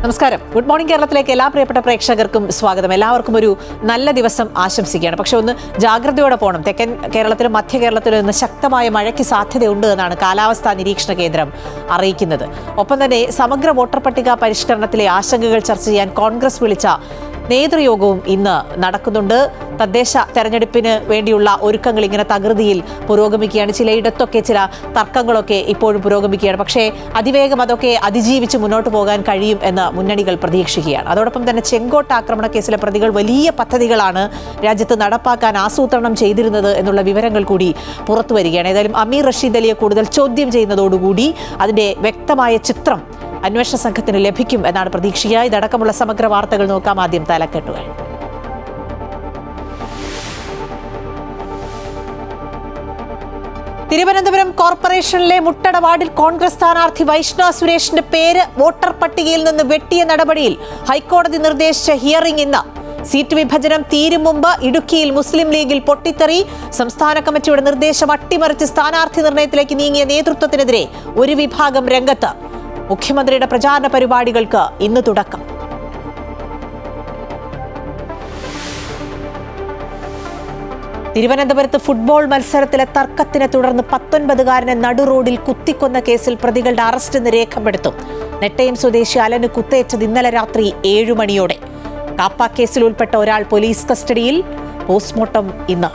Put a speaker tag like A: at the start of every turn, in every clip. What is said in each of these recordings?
A: നമസ്കാരം. Good morning കേരളത്തിലേക്ക് എല്ലാ പ്രിയപ്പെട്ട പ്രേക്ഷകർക്കും സ്വാഗതം. എല്ലാവർക്കും ഒരു നല്ല ദിവസം ആശംസിക്കുകയാണ്. പക്ഷെ ഒന്ന് ജാഗ്രതയോടെ പോകണം. തെക്കൻ കേരളത്തിലും മധ്യ കേരളത്തിലും ഇന്ന് ശക്തമായ മഴയ്ക്ക് സാധ്യതയുണ്ട് എന്നാണ് കാലാവസ്ഥാ നിരീക്ഷണ കേന്ദ്രം അറിയിക്കുന്നത്. ഒപ്പം തന്നെ സമഗ്ര വോട്ടർ പട്ടിക പരിഷ്കരണത്തിലെ ആശങ്കകൾ ചർച്ച ചെയ്യാൻ കോൺഗ്രസ് വിളിച്ച നേതൃയോഗവും ഇന്ന് നടക്കുന്നുണ്ട്. തദ്ദേശ തെരഞ്ഞെടുപ്പിന് വേണ്ടിയുള്ള ഒരുക്കങ്ങൾ ഇങ്ങനെ തകൃതിയിൽ പുരോഗമിക്കുകയാണ്. ചിലയിടത്തൊക്കെ ചില തർക്കങ്ങളൊക്കെ ഇപ്പോഴും പുരോഗമിക്കുകയാണ്. പക്ഷേ അതിവേഗം അതൊക്കെ അതിജീവിച്ച് മുന്നോട്ട് പോകാൻ കഴിയും എന്ന് മുന്നണികൾ പ്രതീക്ഷിക്കുകയാണ്. അതോടൊപ്പം തന്നെ ചെങ്കോട്ട ആക്രമണ കേസിലെ പ്രതികൾ വലിയ പദ്ധതികളാണ് രാജ്യത്ത് നടപ്പാക്കാൻ ആസൂത്രണം ചെയ്തിരുന്നത് എന്നുള്ള വിവരങ്ങൾ കൂടി പുറത്തു വരികയാണ്. ഏതായാലും അമീർ റഷീദ് അലിയെ കൂടുതൽ ചോദ്യം ചെയ്യുന്നതോടുകൂടി അതിന്റെ വ്യക്തമായ ചിത്രം അന്വേഷണ സംഘത്തിന് ലഭിക്കും എന്നാണ് പ്രതീക്ഷിക്കുക. ഇതടക്കമുള്ള സമഗ്ര വാർത്തകൾ നോക്കാം. ആദ്യം തലക്കെട്ടുകൾ. തിരുവനന്തപുരം കോർപ്പറേഷനിലെ മുട്ടട വാർഡിൽ കോൺഗ്രസ് സ്ഥാനാർത്ഥി വൈഷ്ണവ സുരേഷിന്റെ പേര് വോട്ടർ പട്ടികയിൽ നിന്ന് വെട്ടിയ നടപടിയിൽ ഹൈക്കോടതി നിർദ്ദേശിച്ച ഹിയറിംഗ് ഇന്ന്. സീറ്റ് വിഭജനം തീരും മുമ്പ് ഇടുക്കിയിൽ മുസ്ലിം ലീഗിൽ പൊട്ടിത്തെറി. സംസ്ഥാന കമ്മിറ്റിയുടെ നിർദ്ദേശം അട്ടിമറിച്ച് സ്ഥാനാർത്ഥി നിർണയത്തിലേക്ക് നീങ്ങിയ നേതൃത്വത്തിനെതിരെ ഒരു വിഭാഗം രംഗത്ത്. മുഖ്യമന്ത്രിയുടെ പ്രചാരണ പരിപാടികൾക്ക് ഇന്ന് തുടക്കം. തിരുവനന്തപുരത്ത് ഫുട്ബോൾ മത്സരത്തിലെ തർക്കത്തിനെ തുടർന്ന് 19-കാരനെ നടുറോഡിൽ കുത്തിക്കൊന്ന കേസിൽ പ്രതികളുടെ അറസ്റ്റ് ഇന്ന് രേഖപ്പെടുത്തും. നെട്ടയം സ്വദേശി അലന് കുത്തേറ്റത് ഇന്നലെ രാത്രി 7 മണിയോടെ. കാപ്പ കേസിൽ ഉൾപ്പെട്ട ഒരാൾ പോലീസ് കസ്റ്റഡിയിൽ. പോസ്റ്റ്മോർട്ടം ഇന്ന്.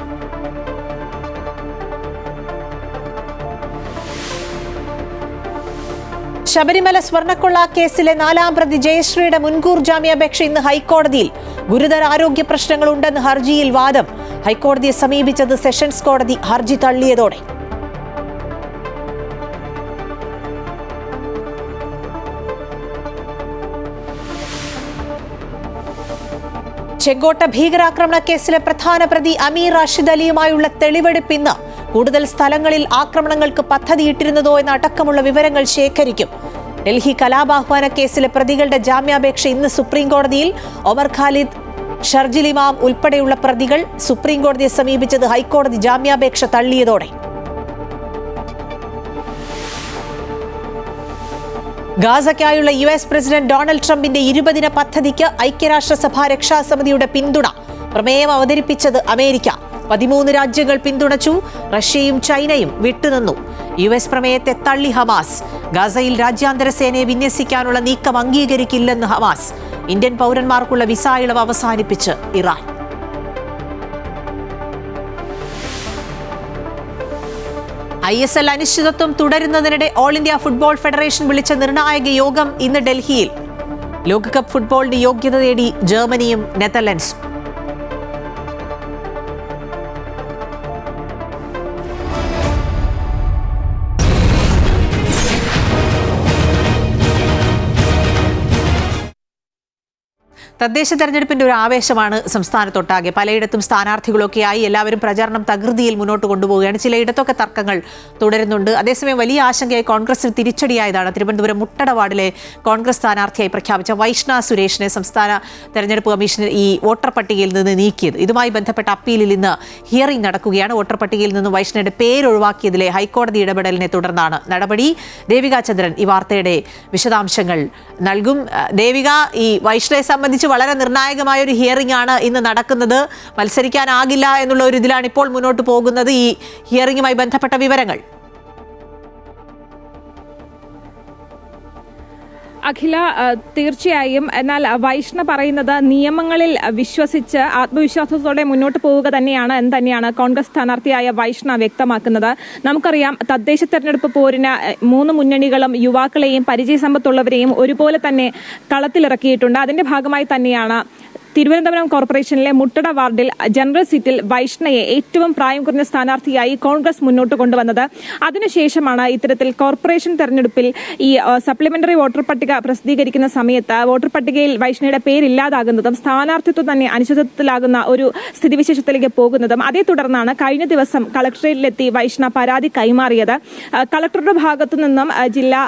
A: ശബരിമല സ്വർണ്ണക്കൊള്ള കേസിലെ 4ാം പ്രതി ജയശ്രീയുടെ മുൻകൂർ ജാമ്യാപേക്ഷ ഇന്ന് ഹൈക്കോടതിയിൽ. ഗുരുതര ആരോഗ്യ പ്രശ്നങ്ങളുണ്ടെന്ന് ഹർജിയിൽ വാദം. ഹൈക്കോടതിയെ സമീപിച്ചത് സെഷൻസ് കോടതി ഹർജി തള്ളിയതോടെ. ചെങ്കോട്ട ഭീകരാക്രമണ കേസിലെ പ്രധാന പ്രതി അമീർ റഷീദ് അലിയുമായുള്ള തെളിവെടുപ്പ് ഇന്ന്. കൂടുതൽ സ്ഥലങ്ങളിൽ ആക്രമണങ്ങൾക്ക് പദ്ധതിയിട്ടിരുന്നതോ എന്ന അടക്കമുള്ള വിവരങ്ങൾ ശേഖരിക്കും. ഡൽഹി കലാപാഹ്വാന കേസിലെ പ്രതികളുടെ ജാമ്യാപേക്ഷ ഇന്ന് സുപ്രീംകോടതിയിൽ. ഒമർ ഖാലിദ്, ഷർജിൽ ഇമാം ഉൾപ്പെടെയുള്ള പ്രതികൾ സുപ്രീംകോടതിയെ സമീപിച്ചത് ഹൈക്കോടതി ജാമ്യാപേക്ഷ തള്ളിയതോടെ. ഗാസയ്ക്കായുള്ള US പ്രസിഡന്റ് ഡൊണാൾഡ് ട്രംപിന്റെ 20-ദിന പദ്ധതിക്ക് ഐക്യരാഷ്ട്രസഭ രക്ഷാസമിതിയുടെ പിന്തുണ. പ്രമേയം അവതരിപ്പിച്ചത് അമേരിക്ക. 13 രാജ്യങ്ങൾ പിന്തുണച്ചു. റഷ്യയും ചൈനയും വിട്ടുനിന്നു. US പ്രമേയത്തെ തള്ളി ഹമാസ്. ഗാസയിൽ രാജ്യാന്തര സേനയെ വിന്യസിക്കാനുള്ള നീക്കം അംഗീകരിക്കില്ലെന്ന് ഹമാസ്. ഇന്ത്യൻ പൗരന്മാർക്കുള്ള വിസ ഇളവ് അവസാനിപ്പിച്ച് ഇറാൻ. ISL അനിശ്ചിതത്വം തുടരുന്നതിനിടെ ഓൾ ഇന്ത്യ ഫുട്ബോൾ ഫെഡറേഷൻ വിളിച്ച നിർണായക യോഗം ഇന്ന് ഡൽഹിയിൽ. ലോകകപ്പ് ഫുട്ബോളിന് യോഗ്യത നേടി ജർമ്മനിയും നെതർലൻഡ്സും. തദ്ദേശ തെരഞ്ഞെടുപ്പിന്റെ ഒരു ആവേശമാണ് സംസ്ഥാനത്തൊട്ടാകെ. പലയിടത്തും സ്ഥാനാർത്ഥികളൊക്കെയായി എല്ലാവരും പ്രചാരണം തകൃതിയിൽ മുന്നോട്ട് കൊണ്ടുപോവുകയാണ്. ചിലയിടത്തൊക്കെ തർക്കങ്ങൾ തുടരുന്നുണ്ട്. അതേസമയം വലിയ ആശങ്കയായി കോൺഗ്രസിന് തിരിച്ചടിയായതാണ് തിരുവനന്തപുരം മുട്ടട വാർഡിലെ കോൺഗ്രസ് സ്ഥാനാർത്ഥിയായി പ്രഖ്യാപിച്ച വൈഷ്ണവ സുരേഷിനെ സംസ്ഥാന തെരഞ്ഞെടുപ്പ് കമ്മീഷൻ ഈ വോട്ടർ പട്ടികയിൽ നിന്ന് നീക്കിയത്. ഇതുമായി ബന്ധപ്പെട്ട അപ്പീലിൽ ഇന്ന് ഹിയറിംഗ് നടക്കുകയാണ്. വോട്ടർ പട്ടികയിൽ നിന്ന് വൈഷ്ണവയുടെ പേരൊഴിവാക്കിയതിലെ ഹൈക്കോടതി ഇടപെടലിനെ തുടർന്നാണ് നടപടി. ദേവിക ചന്ദ്രൻ ഈ വാർത്തയുടെ വിശദാംശങ്ങൾ നൽകും. ദേവിക, ഈ വൈഷ്ണവയെ സംബന്ധിച്ച് വളരെ നിർണായകമായ ഒരു ഹിയറിംഗ് ആണ് ഇന്ന് നടക്കുന്നത്. മത്സരിക്കാനാകില്ല എന്നുള്ള ഒരു ഇതിലാണ് ഇപ്പോൾ മുന്നോട്ട് പോകുന്നത്. ഈ ഹിയറിംഗുമായി ബന്ധപ്പെട്ട വിവരങ്ങൾ.
B: അഖില, തീർച്ചയായും. എന്നാൽ വൈഷ്ണ പറയുന്നത് നിയമങ്ങളിൽ വിശ്വസിച്ച് ആത്മവിശ്വാസത്തോടെ മുന്നോട്ട് പോവുക തന്നെയാണ് എന്ന് തന്നെയാണ് കോൺഗ്രസ് സ്ഥാനാർത്ഥിയായ വൈഷ്ണ വ്യക്തമാക്കുന്നത്. നമുക്കറിയാം, തദ്ദേശ തെരഞ്ഞെടുപ്പ് പോരിന് 3 മുന്നണികളും യുവാക്കളെയും പരിചയസമ്പത്തുള്ളവരെയും ഒരുപോലെ തന്നെ കളത്തിലിറക്കിയിട്ടുണ്ട്. അതിന്റെ ഭാഗമായി തന്നെയാണ് തിരുവനന്തപുരം കോർപ്പറേഷനിലെ മുട്ടട വാർഡിൽ ജനറൽ സീറ്റിൽ വൈഷ്ണയെ ഏറ്റവും പ്രായം കുറഞ്ഞ സ്ഥാനാർത്ഥിയായി കോൺഗ്രസ് മുന്നോട്ട് കൊണ്ടുവന്നത്. അതിനുശേഷമാണ് ഇത്തരത്തിൽ കോർപ്പറേഷൻ തെരഞ്ഞെടുപ്പിൽ ഈ സപ്ലിമെന്ററി വോട്ടർ പട്ടിക പ്രസിദ്ധീകരിക്കുന്ന സമയത്ത് വോട്ടർ പട്ടികയിൽ വൈഷ്ണയുടെ പേരില്ലാതാകുന്നതും സ്ഥാനാർത്ഥിത്വം തന്നെ അനിശ്ചിതത്വത്തിലാകുന്ന ഒരു സ്ഥിതിവിശേഷത്തിലേക്ക് പോകുന്നതും. അതേ തുടർന്നാണ് കഴിഞ്ഞ ദിവസം കളക്ടറേറ്റിലെത്തി വൈഷ്ണ പരാതി കൈമാറിയത്. കളക്ടറുടെ ഭാഗത്തു നിന്നും ജില്ലാ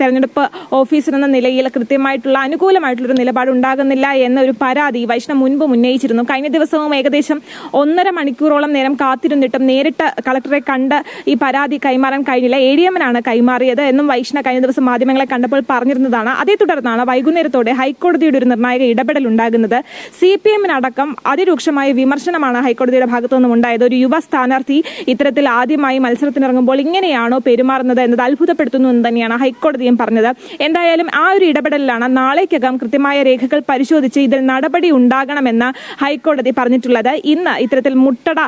B: തെരഞ്ഞെടുപ്പ് ഓഫീസർ എന്ന നിലയിൽ കൃത്യമായിട്ടുള്ള അനുകൂലമായിട്ടുള്ളൊരു നിലപാട് ഉണ്ടാകുന്നില്ല എന്നൊരു പരാതി വൈഷ്ണവ് മുൻപ് ഉന്നയിച്ചിരുന്നു. കഴിഞ്ഞ ദിവസവും ഏകദേശം 1.5 മണിക്കൂറോളം നേരം കാത്തിരുന്നിട്ടും നേരിട്ട് കളക്ടറെ കണ്ട് ഈ പരാതി കൈമാറാൻ കഴിഞ്ഞില്ല. ADM-നാണ് കൈമാറിയത് എന്നും വൈഷ്ണവ് കഴിഞ്ഞ ദിവസം മാധ്യമങ്ങളെ കണ്ടപ്പോൾ പറഞ്ഞിരുന്നതാണ്. അതേ തുടർന്നാണ് വൈകുന്നേരത്തോടെ ഹൈക്കോടതിയുടെ ഒരു നിർണായക ഇടപെടൽ ഉണ്ടാകുന്നത്. CPM-നടക്കം അതിരൂക്ഷമായ വിമർശനമാണ് ഹൈക്കോടതിയുടെ ഭാഗത്തു നിന്നും ഉണ്ടായത്. ഒരു യുവ സ്ഥാനാർത്ഥി ഇത്തരത്തിൽ ആദ്യമായി മത്സരത്തിനിറങ്ങുമ്പോൾ ഇങ്ങനെയാണോ പെരുമാറുന്നത് എന്നത് അത്ഭുതപ്പെടുത്തുന്നു എന്ന് തന്നെയാണ് ഹൈക്കോടതിയും പറഞ്ഞത്. എന്തായാലും ആ ഒരു ഇടപെടലിലാണ് നാളേക്കകം കൃത്യമായ രേഖകൾ പരിശോധിച്ച് ഇതിൽ നടപടി ഉണ്ടാകണമെന്ന് ഹൈക്കോടതി പറഞ്ഞിട്ടുള്ളത്. ഇന്ന് ഇത്തരത്തിൽ മുട്ടട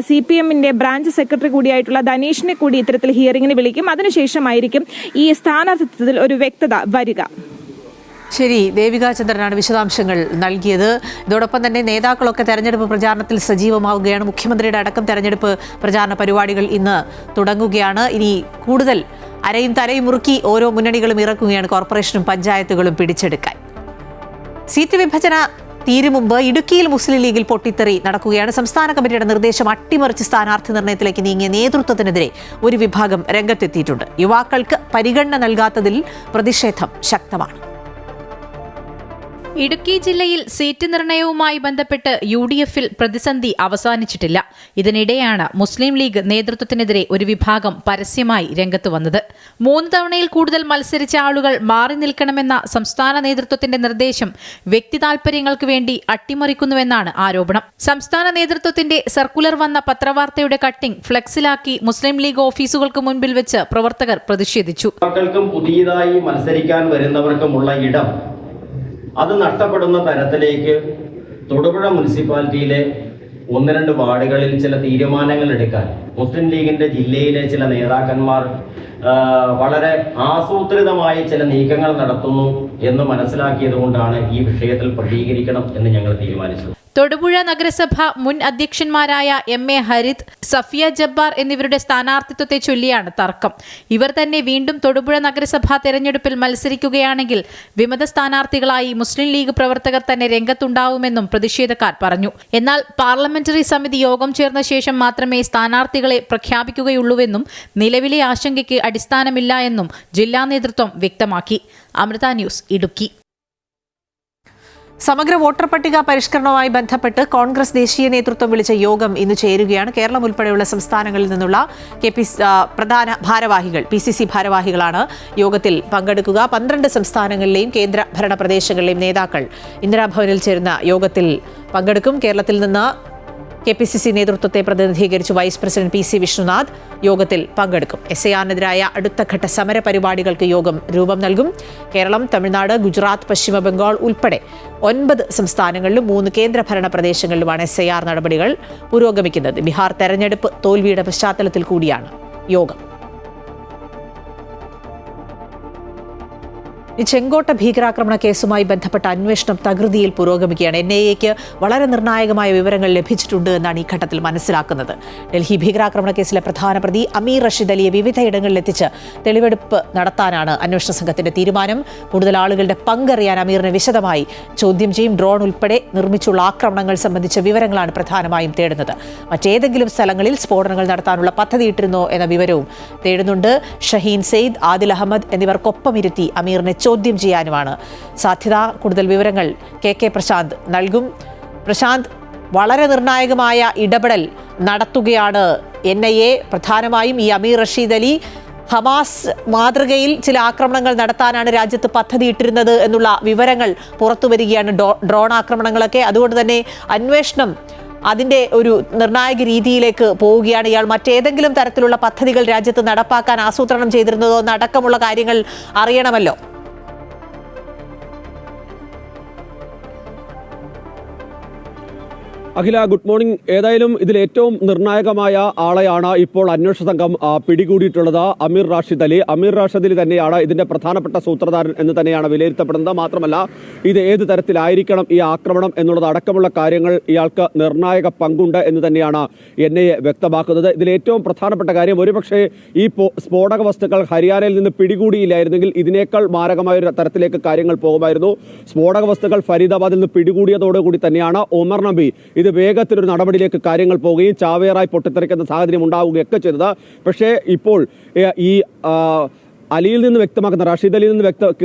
B: CPM-ന്റെ ബ്രാഞ്ച് സെക്രട്ടറി കൂടിയായിട്ടുള്ള ധനേഷിനെ കൂടി ഇത്തരത്തിൽ ഹിയറിംഗിന് വിളിക്കും. അതിനുശേഷമായിരിക്കും ഈ സ്ഥാനാർത്ഥിത്വത്തിൽ ഒരു വ്യക്തത വരിക.
A: ശരി, ദേവിക ചന്ദ്രനാണ് വിശദാംശങ്ങൾ നൽകിയത്. ഇതോടൊപ്പം തന്നെ നേതാക്കളൊക്കെ തെരഞ്ഞെടുപ്പ് പ്രചാരണത്തിൽ സജീവമാവുകയാണ്. മുഖ്യമന്ത്രിയുടെ അടക്കം തെരഞ്ഞെടുപ്പ് പ്രചാരണ പരിപാടികൾ ഇന്ന് തുടങ്ങുകയാണ്. ഇനി കൂടുതൽ അരയും തലയും മുറുക്കി ഓരോ മുന്നണികളും ഇറക്കുകയാണ് കോർപ്പറേഷനും പഞ്ചായത്തുകളും പിടിച്ചെടുക്കാൻ. സീറ്റ് വിഭജന തീരുമുമ്പ് ഇടുക്കിയിൽ മുസ്ലിം ലീഗിൽ പൊട്ടിത്തെറി നടക്കുകയാണ്. സംസ്ഥാന കമ്മിറ്റിയുടെ നിർദ്ദേശം അട്ടിമറിച്ച് സ്ഥാനാർത്ഥി നിർണയത്തിലേക്ക് നീങ്ങിയ നേതൃത്വത്തിനെതിരെ ഒരു വിഭാഗം രംഗത്തെത്തിയിട്ടുണ്ട്. യുവാക്കൾക്ക് പരിഗണന നൽകാത്തതിൽ പ്രതിഷേധം ശക്തമാണ്.
C: ഇടുക്കി ജില്ലയിൽ സീറ്റ് നിർണയവുമായി ബന്ധപ്പെട്ട് UDF-ൽ പ്രതിസന്ധി അവസാനിച്ചിട്ടില്ല. ഇതിനിടെയാണ് മുസ്ലിം ലീഗ് നേതൃത്വത്തിനെതിരെ ഒരു വിഭാഗം പരസ്യമായി രംഗത്ത് വന്നത്. 3 തവണയിൽ കൂടുതൽ മത്സരിച്ച ആളുകൾ മാറി നിൽക്കണമെന്ന സംസ്ഥാന നേതൃത്വത്തിന്റെ നിർദ്ദേശം വ്യക്തി താൽപര്യങ്ങൾക്ക് വേണ്ടി അട്ടിമറിക്കുന്നുവെന്നാണ് ആരോപണം. സംസ്ഥാന നേതൃത്വത്തിന്റെ സർക്കുലർ വന്ന പത്രവാർത്തയുടെ കട്ടിംഗ് ഫ്ലെക്സിലാക്കി മുസ്ലിം ലീഗ് ഓഫീസുകൾക്ക് മുൻപിൽ വെച്ച് പ്രവർത്തകർ പ്രതിഷേധിച്ചു.
D: പുതിയതായി മത്സരിക്കാൻ വരുന്നവർക്കുമുള്ള ഇടം അത് നഷ്ടപ്പെടുന്ന തരത്തിലേക്ക് തൊടുപുഴ മുനിസിപ്പാലിറ്റിയിലെ 1-2 വാർഡുകളിൽ ചില തീരുമാനങ്ങൾ എടുക്കാൻ മുസ്ലിം ലീഗിന്റെ ജില്ലയിലെ ചില നേതാക്കന്മാർ വളരെ ആസൂത്രിതമായി ചില നീക്കങ്ങൾ നടത്തുന്നു എന്ന് മനസ്സിലാക്കിയത് കൊണ്ടാണ് ഈ വിഷയത്തിൽ പ്രതികരിക്കണം എന്ന് ഞങ്ങൾ തീരുമാനിച്ചത്.
C: തൊടുപുഴ നഗരസഭ മുൻ അധ്യക്ഷന്മാരായ MA ഹരിത്, സഫിയ ജബ്ബാർ എന്നിവരുടെ സ്ഥാനാർത്ഥിത്വത്തെ ചൊല്ലിയാണ് തർക്കം. ഇവർ തന്നെ വീണ്ടും തൊടുപുഴ നഗരസഭാ തെരഞ്ഞെടുപ്പിൽ മത്സരിക്കുകയാണെങ്കിൽ വിമത സ്ഥാനാർത്ഥികളായി മുസ്ലിം ലീഗ് പ്രവർത്തകർ തന്നെ രംഗത്തുണ്ടാവുമെന്നും പ്രതിഷേധക്കാർ പറഞ്ഞു. എന്നാൽ പാർലമെന്ററി സമിതി യോഗം ചേർന്ന ശേഷം മാത്രമേ സ്ഥാനാർത്ഥികളെ പ്രഖ്യാപിക്കുകയുള്ളൂവെന്നും നിലവിലെ ആശങ്കയ്ക്ക് അടിസ്ഥാനമില്ല എന്നും ജില്ലാ നേതൃത്വം വ്യക്തമാക്കി. അമൃത ന്യൂസ്, ഇടുക്കി.
A: സമഗ്ര വോട്ടർ പട്ടിക പരിഷ്കരണവുമായി ബന്ധപ്പെട്ട് കോൺഗ്രസ് ദേശീയ നേതൃത്വം വിളിച്ച യോഗം ഇന്ന് ചേരുകയാണ്. കേരളം ഉൾപ്പെടെയുള്ള സംസ്ഥാനങ്ങളിൽ നിന്നുള്ള പ്രധാന ഭാരവാഹികൾ, PCC ഭാരവാഹികളാണ് യോഗത്തിൽ പങ്കെടുക്കുക. 12 സംസ്ഥാനങ്ങളിലെയും കേന്ദ്ര ഭരണ പ്രദേശങ്ങളിലെയും നേതാക്കൾ ഇന്ദിരാഭവനിൽ ചേരുന്ന യോഗത്തിൽ പങ്കെടുക്കും. കേരളത്തിൽ നിന്ന് KPCC നേതൃത്വത്തെ പ്രതിനിധീകരിച്ച് വൈസ് പ്രസിഡന്റ് PC വിഷ്ണുനാഥ് യോഗത്തിൽ പങ്കെടുക്കും. SIR-നെതിരായ അടുത്തഘട്ട സമര പരിപാടികൾക്ക് യോഗം രൂപം നൽകും. കേരളം, തമിഴ്നാട്, ഗുജറാത്ത്, പശ്ചിമ ബംഗാൾ ഉൾപ്പെടെ 9 സംസ്ഥാനങ്ങളിലും 3 കേന്ദ്രഭരണ പ്രദേശങ്ങളിലുമാണ് SIR നടപടികൾ പുരോഗമിക്കുന്നത്. ബീഹാർ തെരഞ്ഞെടുപ്പ് തോൽവിയുടെ പശ്ചാത്തലത്തിൽ കൂടിയാണ് യോഗം. ചെങ്കോട്ട ഭീകരാക്രമണ കേസുമായി ബന്ധപ്പെട്ട അന്വേഷണം തകൃതിയിൽ പുരോഗമിക്കുകയാണ്. NIA-ക്ക് വളരെ നിർണായകമായ വിവരങ്ങൾ ലഭിച്ചിട്ടുണ്ട് എന്നാണ് ഈ ഘട്ടത്തിൽ മനസ്സിലാക്കുന്നത്. ഡൽഹി ഭീകരാക്രമണ കേസിലെ പ്രധാന പ്രതി അമീർ റഷീദ് അലിയെ വിവിധയിടങ്ങളിൽ എത്തിച്ച് തെളിവെടുപ്പ് നടത്താനാണ് അന്വേഷണ സംഘത്തിന്റെ തീരുമാനം. കൂടുതൽ ആളുകളുടെ പങ്കറിയാൻ അമീറിനെ വിശദമായി ചോദ്യം ചെയ്യും. ഡ്രോൺ ഉൾപ്പെടെ നിർമ്മിച്ചുള്ള ആക്രമണങ്ങൾ സംബന്ധിച്ച വിവരങ്ങളാണ് പ്രധാനമായും തേടുന്നത്. മറ്റേതെങ്കിലും സ്ഥലങ്ങളിൽ സ്ഫോടനങ്ങൾ നടത്താനുള്ള പദ്ധതിയിട്ടിരുന്നോ എന്ന വിവരവും തേടുന്നുണ്ട്. ഷഹീൻ സെയ്ദ്, ആദിൽ അഹമ്മദ് എന്നിവർക്കൊപ്പമിരുത്തി അമീറിനെ ചോദ്യം ചെയ്യാനുമാണ് സാധ്യത. കൂടുതൽ വിവരങ്ങൾ KK പ്രശാന്ത് നൽകും. പ്രശാന്ത്, വളരെ നിർണായകമായ ഇടപെടൽ നടത്തുകയാണ് NIA. പ്രധാനമായും ഈ അമീർ റഷീദ് അലി ഹമാസ് മാതൃകയിൽ ചില ആക്രമണങ്ങൾ നടത്താനാണ് രാജ്യത്ത് പദ്ധതിയിട്ടിരുന്നത് എന്നുള്ള വിവരങ്ങൾ പുറത്തു വരികയാണ്. ഡ്രോൺ ആക്രമണങ്ങളൊക്കെ. അതുകൊണ്ട് തന്നെ അന്വേഷണം അതിൻ്റെ ഒരു നിർണായക രീതിയിലേക്ക് പോവുകയാണ്. ഇയാൾ മറ്റേതെങ്കിലും തരത്തിലുള്ള പദ്ധതികൾ രാജ്യത്ത് നടപ്പാക്കാൻ ആസൂത്രണം ചെയ്തിരുന്നതോ എന്നടക്കമുള്ള കാര്യങ്ങൾ അറിയണമല്ലോ.
E: അഖില, ഗുഡ് മോർണിംഗ്. ഏതായാലും ഇതിൽ ഏറ്റവും നിർണായകമായ ആളെയാണ് ഇപ്പോൾ അന്വേഷണ സംഘം പിടികൂടിയിട്ടുള്ളത്, അമീർ റാഷിദ് അലി. അമീർ റാഷിദ് അലി തന്നെയാണ് ഇതിന്റെ പ്രധാനപ്പെട്ട സൂത്രധാരൻ എന്ന് തന്നെയാണ് വിലയിരുത്തപ്പെടുന്നത്. മാത്രമല്ല, ഇത് ഏത് തരത്തിലായിരിക്കണം ഈ ആക്രമണം എന്നുള്ളത് അടക്കമുള്ള കാര്യങ്ങൾ ഇയാൾക്ക് നിർണായക പങ്കുണ്ട് എന്ന് തന്നെയാണ് NIA വ്യക്തമാക്കുന്നത്. ഇതിൽ ഏറ്റവും പ്രധാനപ്പെട്ട കാര്യം, ഒരുപക്ഷെ ഈ സ്ഫോടക വസ്തുക്കൾ ഹരിയാനയിൽ നിന്ന് പിടികൂടിയില്ലായിരുന്നെങ്കിൽ ഇതിനേക്കാൾ മാരകമായ ഒരു തരത്തിലേക്ക് കാര്യങ്ങൾ പോകുമായിരുന്നു. സ്ഫോടക വസ്തുക്കൾ ഫരീദാബാദിൽ നിന്ന് പിടികൂടിയതോടുകൂടി തന്നെയാണ് ഒമർ നബി ഇത് വേഗത്തിലൊരു നടപടിയിലേക്ക് കാര്യങ്ങൾ പോവുകയും ചാവേറായി പൊട്ടിത്തെറിക്കുന്ന സാഹചര്യം ഉണ്ടാവുകയൊക്കെ ചെയ്തത്. പക്ഷേ ഇപ്പോൾ ഈ അലിയിൽ നിന്ന് വ്യക്തമാക്കുന്ന റഷീദ് അലിയിൽ നിന്ന്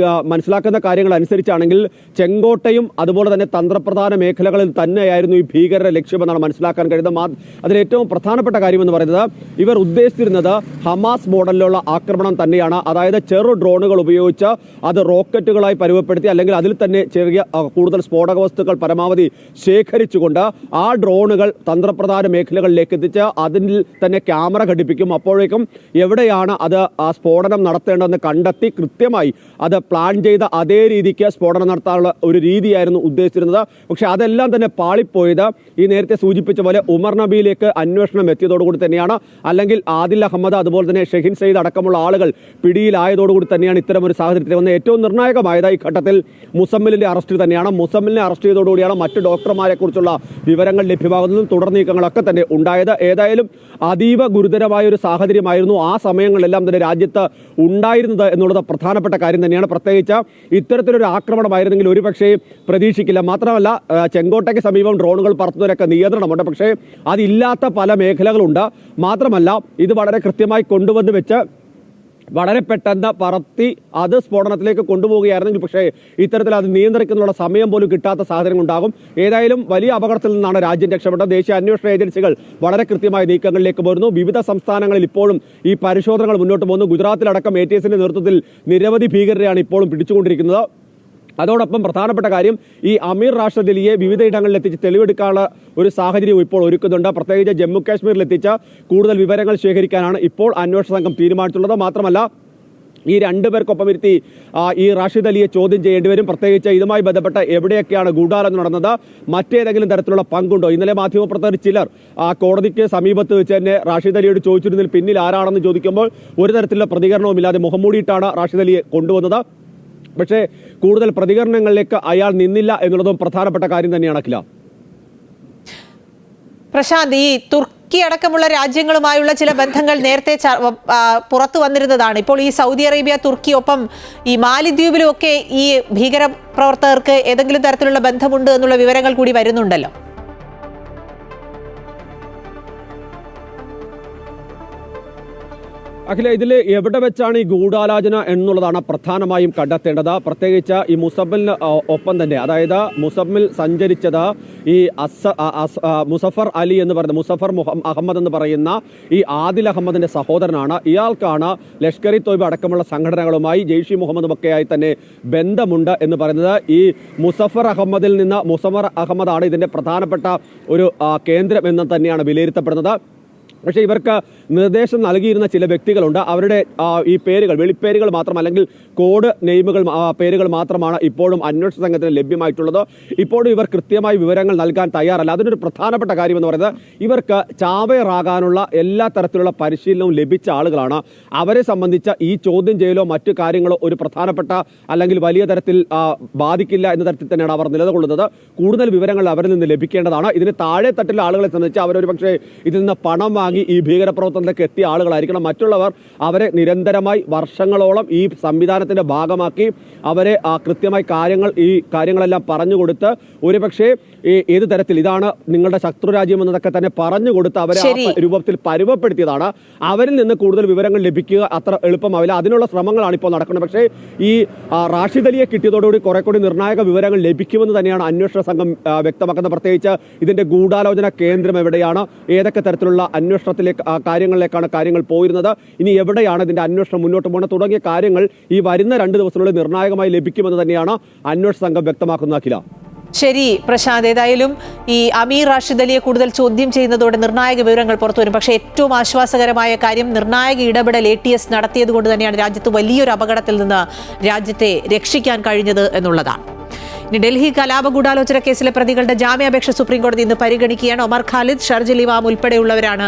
E: മനസ്സിലാക്കുന്ന കാര്യങ്ങൾ അനുസരിച്ചാണെങ്കിൽ ചെങ്കോട്ടയും അതുപോലെ തന്നെ തന്ത്രപ്രധാന മേഖലകളിൽ തന്നെയായിരുന്നു ഈ ഭീകരരുടെ ലക്ഷ്യമെന്നാണ് മനസ്സിലാക്കാൻ കഴിയുന്നത്. അതിലേറ്റവും പ്രധാനപ്പെട്ട കാര്യമെന്ന് പറയുന്നത് ഇവർ ഉദ്ദേശിച്ചിരുന്നത് ഹമാസ് മോഡലിലുള്ള ആക്രമണം തന്നെയാണ്. അതായത് ചെറു ഡ്രോണുകൾ ഉപയോഗിച്ച് അത് റോക്കറ്റുകളായി പരുവപ്പെടുത്തി അല്ലെങ്കിൽ അതിൽ തന്നെ ചെറിയ കൂടുതൽ സ്ഫോടക വസ്തുക്കൾ പരമാവധി ശേഖരിച്ചുകൊണ്ട് ആ ഡ്രോണുകൾ തന്ത്രപ്രധാന മേഖലകളിലേക്ക് എത്തിച്ച് അതിൽ തന്നെ ക്യാമറ ഘടിപ്പിക്കും. അപ്പോഴേക്കും എവിടെയാണ് അത് ആ സ്ഫോടനം നടത്തേണ്ടതെന്ന് കണ്ടെത്തി കൃത്യമായി അത് പ്ലാൻ ചെയ്ത അതേ രീതിക്ക് സ്ഫോടനം നടത്താനുള്ള ഒരു രീതിയായിരുന്നു ഉദ്ദേശിച്ചിരുന്നത്. പക്ഷെ അതെല്ലാം തന്നെ പാളിപ്പോയത് ഈ നേരത്തെ സൂചിപ്പിച്ച പോലെ ഉമർ നബിയിലേക്ക് അന്വേഷണം എത്തിയതോടുകൂടി തന്നെയാണ്. അല്ലെങ്കിൽ ആദിൽ അഹമ്മദ് അതുപോലെ തന്നെ ഷെഹിൻ സയ്യിദ് അടക്കമുള്ള ആളുകൾ പിടിയിലായതോടുകൂടി തന്നെയാണ് ഇത്തരം ഒരു സാഹചര്യത്തിൽ വന്നത്. ഏറ്റവും നിർണായകമായത് ഈ ഘട്ടത്തിൽ മുസമ്മിലിന്റെ അറസ്റ്റ് തന്നെയാണ്. മുസമ്മിലിനെ അറസ്റ്റ് ചെയ്തതോടുകൂടിയാണ് മറ്റ് ഡോക്ടർമാരെ കുറിച്ചുള്ള വിവരങ്ങൾ ലഭ്യമാകുന്നതും തുടർ നീക്കങ്ങളൊക്കെ തന്നെ ഉണ്ടായത്. ഏതായാലും അതീവ ഗുരുതരമായ ഒരു സാഹചര്യമായിരുന്നു ആ സമയങ്ങളിലെല്ലാം തന്നെ രാജ്യത്ത് ഉണ്ടായിരുന്നത് എന്നുള്ളത് പ്രധാനപ്പെട്ട കാര്യം തന്നെയാണ്. പ്രത്യേകിച്ച് ഇത്തരത്തിലൊരു ആക്രമണമായിരുന്നെങ്കിൽ ഒരുപക്ഷേ പ്രതീക്ഷിക്കില്ല. മാത്രമല്ല ചെങ്കോട്ടയ്ക്ക് സമീപം ഡ്രോണുകൾ പറത്തുന്നവരൊക്കെ നിയന്ത്രണമുണ്ട്. പക്ഷേ അതില്ലാത്ത പല മേഖലകളുണ്ട്. മാത്രമല്ല ഇത് വളരെ കൃത്യമായി കൊണ്ടുവന്ന് വെച്ച് വളരെ പെട്ടെന്ന് പറത്തി അത് സ്ഫോടനത്തിലേക്ക് കൊണ്ടുപോവുകയായിരുന്നെങ്കിൽ പക്ഷേ ഇത്തരത്തിൽ അത് നിയന്ത്രിക്കുന്നതിനുള്ള സമയം പോലും കിട്ടാത്ത സാഹചര്യം ഉണ്ടാകും. ഏതായാലും വലിയ അപകടത്തിൽ നിന്നാണ് രാജ്യം രക്ഷപ്പെട്ടത്. ദേശീയ അന്വേഷണ ഏജൻസികൾ വളരെ കൃത്യമായ നീക്കങ്ങളിലേക്ക് വരുന്നു. വിവിധ സംസ്ഥാനങ്ങളിൽ ഇപ്പോഴും ഈ പരിശോധനകൾ മുന്നോട്ട് പോകുന്നു. ഗുജറാത്തിലടക്കം ATSന്റെ നേതൃത്വത്തിൽ നിരവധി ഭീകരരെയാണ് ഇപ്പോഴും പിടിച്ചുകൊണ്ടിരിക്കുന്നത്. അതോടൊപ്പം പ്രധാനപ്പെട്ട കാര്യം ഈ അമീർ റാഷിദ് അലിയെ വിവിധ ഇടങ്ങളിൽ എത്തിച്ച് തെളിവെടുക്കാനുള്ള ഒരു സാഹചര്യം ഇപ്പോൾ ഒരുക്കുന്നുണ്ട്. പ്രത്യേകിച്ച് ജമ്മു കാശ്മീരിൽ എത്തിച്ച് കൂടുതൽ വിവരങ്ങൾ ശേഖരിക്കാനാണ് ഇപ്പോൾ അന്വേഷണ സംഘം തീരുമാനിച്ചിട്ടുള്ളത്. മാത്രമല്ല ഈ രണ്ടുപേർക്കൊപ്പം ഇരുത്തി ഈ റാഷിദ് അലിയെ ചോദ്യം ചെയ്യേണ്ടി വരും. പ്രത്യേകിച്ച് ഇതുമായി ബന്ധപ്പെട്ട എവിടെയൊക്കെയാണ് ഗൂഢാലോചന നടന്നത്, മറ്റേതെങ്കിലും തരത്തിലുള്ള പങ്കുണ്ടോ. ഇന്നലെ മാധ്യമപ്രവർത്തകർ ചിലർ കോടതിക്ക് സമീപത്ത് വെച്ച് തന്നെ റാഷിദ് അലിയോട് ചോദിച്ചിരുന്നതിൽ പിന്നിൽ ആരാണെന്ന് ചോദിക്കുമ്പോൾ ഒരു തരത്തിലുള്ള പ്രതികരണവുമില്ലാതെ മുഖംമൂടിയിട്ടാണ് റാഷിദ് അലിയെ കൊണ്ടുവന്നത്. പക്ഷേ കൂടുതൽ പ്രതികരണങ്ങളിലേക്ക് അയാൾ നിന്നില്ല എന്നുള്ളതും പ്രധാനപ്പെട്ട കാര്യം തന്നെയാണ്. അഖില,
A: പ്രശാന്ത്, ഈ തുർക്കി അടക്കമുള്ള രാജ്യങ്ങളുമായുള്ള ചില ബന്ധങ്ങൾ നേരത്തെ പുറത്തു വന്നിരുന്നതാണ്. ഇപ്പോൾ ഈ സൗദി അറേബ്യ, തുർക്കി, ഒപ്പം ഈ മാലിദ്വീപിലും ഒക്കെ ഈ ഭീകര പ്രവർത്തകർക്ക് ഏതെങ്കിലും തരത്തിലുള്ള ബന്ധമുണ്ട് എന്നുള്ള വിവരങ്ങൾ കൂടി വരുന്നുണ്ടല്ലോ.
E: അഖില, ഇതിൽ എവിടെ വെച്ചാണ് ഈ ഗൂഢാലോചന എന്നുള്ളതാണ് പ്രധാനമായും കണ്ടെത്തേണ്ടത്. പ്രത്യേകിച്ച് ഈ മുസമ്മിലിന് ഒപ്പം തന്നെ, അതായത് മുസമ്മിൽ സഞ്ചരിച്ചത് ഈ മുസഫർ അലി എന്ന് പറയുന്ന മുസഫർ അഹമ്മദ് എന്ന് പറയുന്ന ഈ ആദിൽ അഹമ്മദിന്റെ സഹോദരനാണ്. ഇയാൾക്കാണ് ലഷ്കർ ഇ തോയ്ബ അടക്കമുള്ള സംഘടനകളുമായി ജെയ്ഷ് ഇ മുഹമ്മദും ഒക്കെയായി തന്നെ ബന്ധമുണ്ട് എന്ന് പറയുന്നത്. ഈ മുസഫർ അഹമ്മദാണ് ഇതിന്റെ പ്രധാനപ്പെട്ട ഒരു കേന്ദ്രം എന്ന് തന്നെയാണ് വിലയിരുത്തപ്പെടുന്നത്. പക്ഷേ ഇവർക്ക് നിർദ്ദേശം നൽകിയിരുന്ന ചില വ്യക്തികളുണ്ട്. അവരുടെ ഈ പേരുകൾ, വെളിപ്പേരുകൾ മാത്രം അല്ലെങ്കിൽ കോഡ് നെയിമുകൾ, പേരുകൾ മാത്രമാണ് ഇപ്പോഴും അന്വേഷണ സംഘത്തിന് ലഭ്യമായിട്ടുള്ളത്. ഇപ്പോഴും ഇവർ കൃത്യമായി വിവരങ്ങൾ നൽകാൻ തയ്യാറല്ല. അതിനൊരു പ്രധാനപ്പെട്ട കാര്യം എന്ന് പറയുന്നത് ഇവർക്ക് ചാവേറാകാനുള്ള എല്ലാ തരത്തിലുള്ള പരിശീലനവും ലഭിച്ച ആളുകളാണ്. അവരെ സംബന്ധിച്ച ഈ ചോദ്യം ചെയ്യലോ മറ്റു കാര്യങ്ങളോ ഒരു പ്രധാനപ്പെട്ട അല്ലെങ്കിൽ വലിയ തരത്തിൽ ബാധിക്കില്ല എന്ന തരത്തിൽ തന്നെയാണ് അവർ നിലകൊള്ളുന്നത്. കൂടുതൽ വിവരങ്ങൾ അവരിൽ നിന്ന് ലഭിക്കേണ്ടതാണ്. ഇതിന് താഴെ തട്ടിലെ ആളുകളെ സംബന്ധിച്ച് അവരൊരു പക്ഷേ ഇതിൽ നിന്ന് പണം വാങ്ങി ഈ ഭീകരപ്രവർത്തനത്തിലേക്ക് എത്തിയ ആളുകളായിരിക്കണം. മറ്റുള്ളവർ അവരെ നിരന്തരമായി വർഷങ്ങളോളം ഈ സംവിധാനത്തിന്റെ ഭാഗമാക്കി അവരെ കൃത്യമായി ഈ കാര്യങ്ങളെല്ലാം പറഞ്ഞുകൊടുത്ത് ഒരുപക്ഷെ ഏത് തരത്തിൽ ഇതാണ് നിങ്ങളുടെ ശത്രുരാജ്യം എന്നതൊക്കെ തന്നെ പറഞ്ഞുകൊടുത്ത് അവരെ രൂപത്തിൽ പരുവപ്പെടുത്തിയതാണ്. അവരിൽ നിന്ന് കൂടുതൽ വിവരങ്ങൾ ലഭിക്കുക അത്ര എളുപ്പമാവില്ല. അതിനുള്ള ശ്രമങ്ങളാണ് ഇപ്പോൾ നടക്കുന്നത്. പക്ഷേ ഈ റാഷിദ് അലിയെ കിട്ടിയതോടുകൂടി കുറെ കൂടി നിർണായക വിവരങ്ങൾ ലഭിക്കുമെന്ന് തന്നെയാണ് അന്വേഷണ സംഘം വ്യക്തമാക്കുന്നത്. പ്രത്യേകിച്ച് ഇതിന്റെ ഗൂഢാലോചന കേന്ദ്രം എവിടെയാണ്, ഏതൊക്കെ തരത്തിലുള്ള കാര്യങ്ങളിലേക്കാണ് കാര്യങ്ങൾ പോയിരുന്നത്, ഇനി എവിടെയാണ് ഇതിന്റെ അന്വേഷണം മുന്നോട്ട് പോകുന്നത് തുടങ്ങിയ കാര്യങ്ങൾ ഈ വരുന്ന 2 ദിവസത്തിനുള്ളിൽ നിർണായകമായി ലഭിക്കുമെന്ന് തന്നെയാണ് അന്വേഷണ സംഘം വ്യക്തമാക്കുന്നത്. അഖില,
A: ശരി പ്രശാന്ത്, ഏതായാലും ഈ അമീർ റാഷിദ് അലിയെ കൂടുതൽ ചോദ്യം ചെയ്യുന്നതോടെ നിർണായക വിവരങ്ങൾ പുറത്തുവരും. പക്ഷേ ഏറ്റവും ആശ്വാസകരമായ കാര്യം നിർണായക ഇടപെടൽ ATS നടത്തിയത് കൊണ്ട് തന്നെയാണ് രാജ്യത്ത് വലിയൊരു അപകടത്തിൽ നിന്ന് രാജ്യത്തെ രക്ഷിക്കാൻ കഴിഞ്ഞത് എന്നുള്ളതാണ്. ഇനി ഡൽഹി കലാപ ഗൂഢാലോചന കേസിലെ പ്രതികളുടെ ജാമ്യാപേക്ഷ സുപ്രീംകോടതി ഇന്ന് പരിഗണിക്കുകയാണ്. ഒമർ ഖാലിദ്, ഷർജിൽ ഇമാം ഉൾപ്പെടെയുള്ളവരാണ്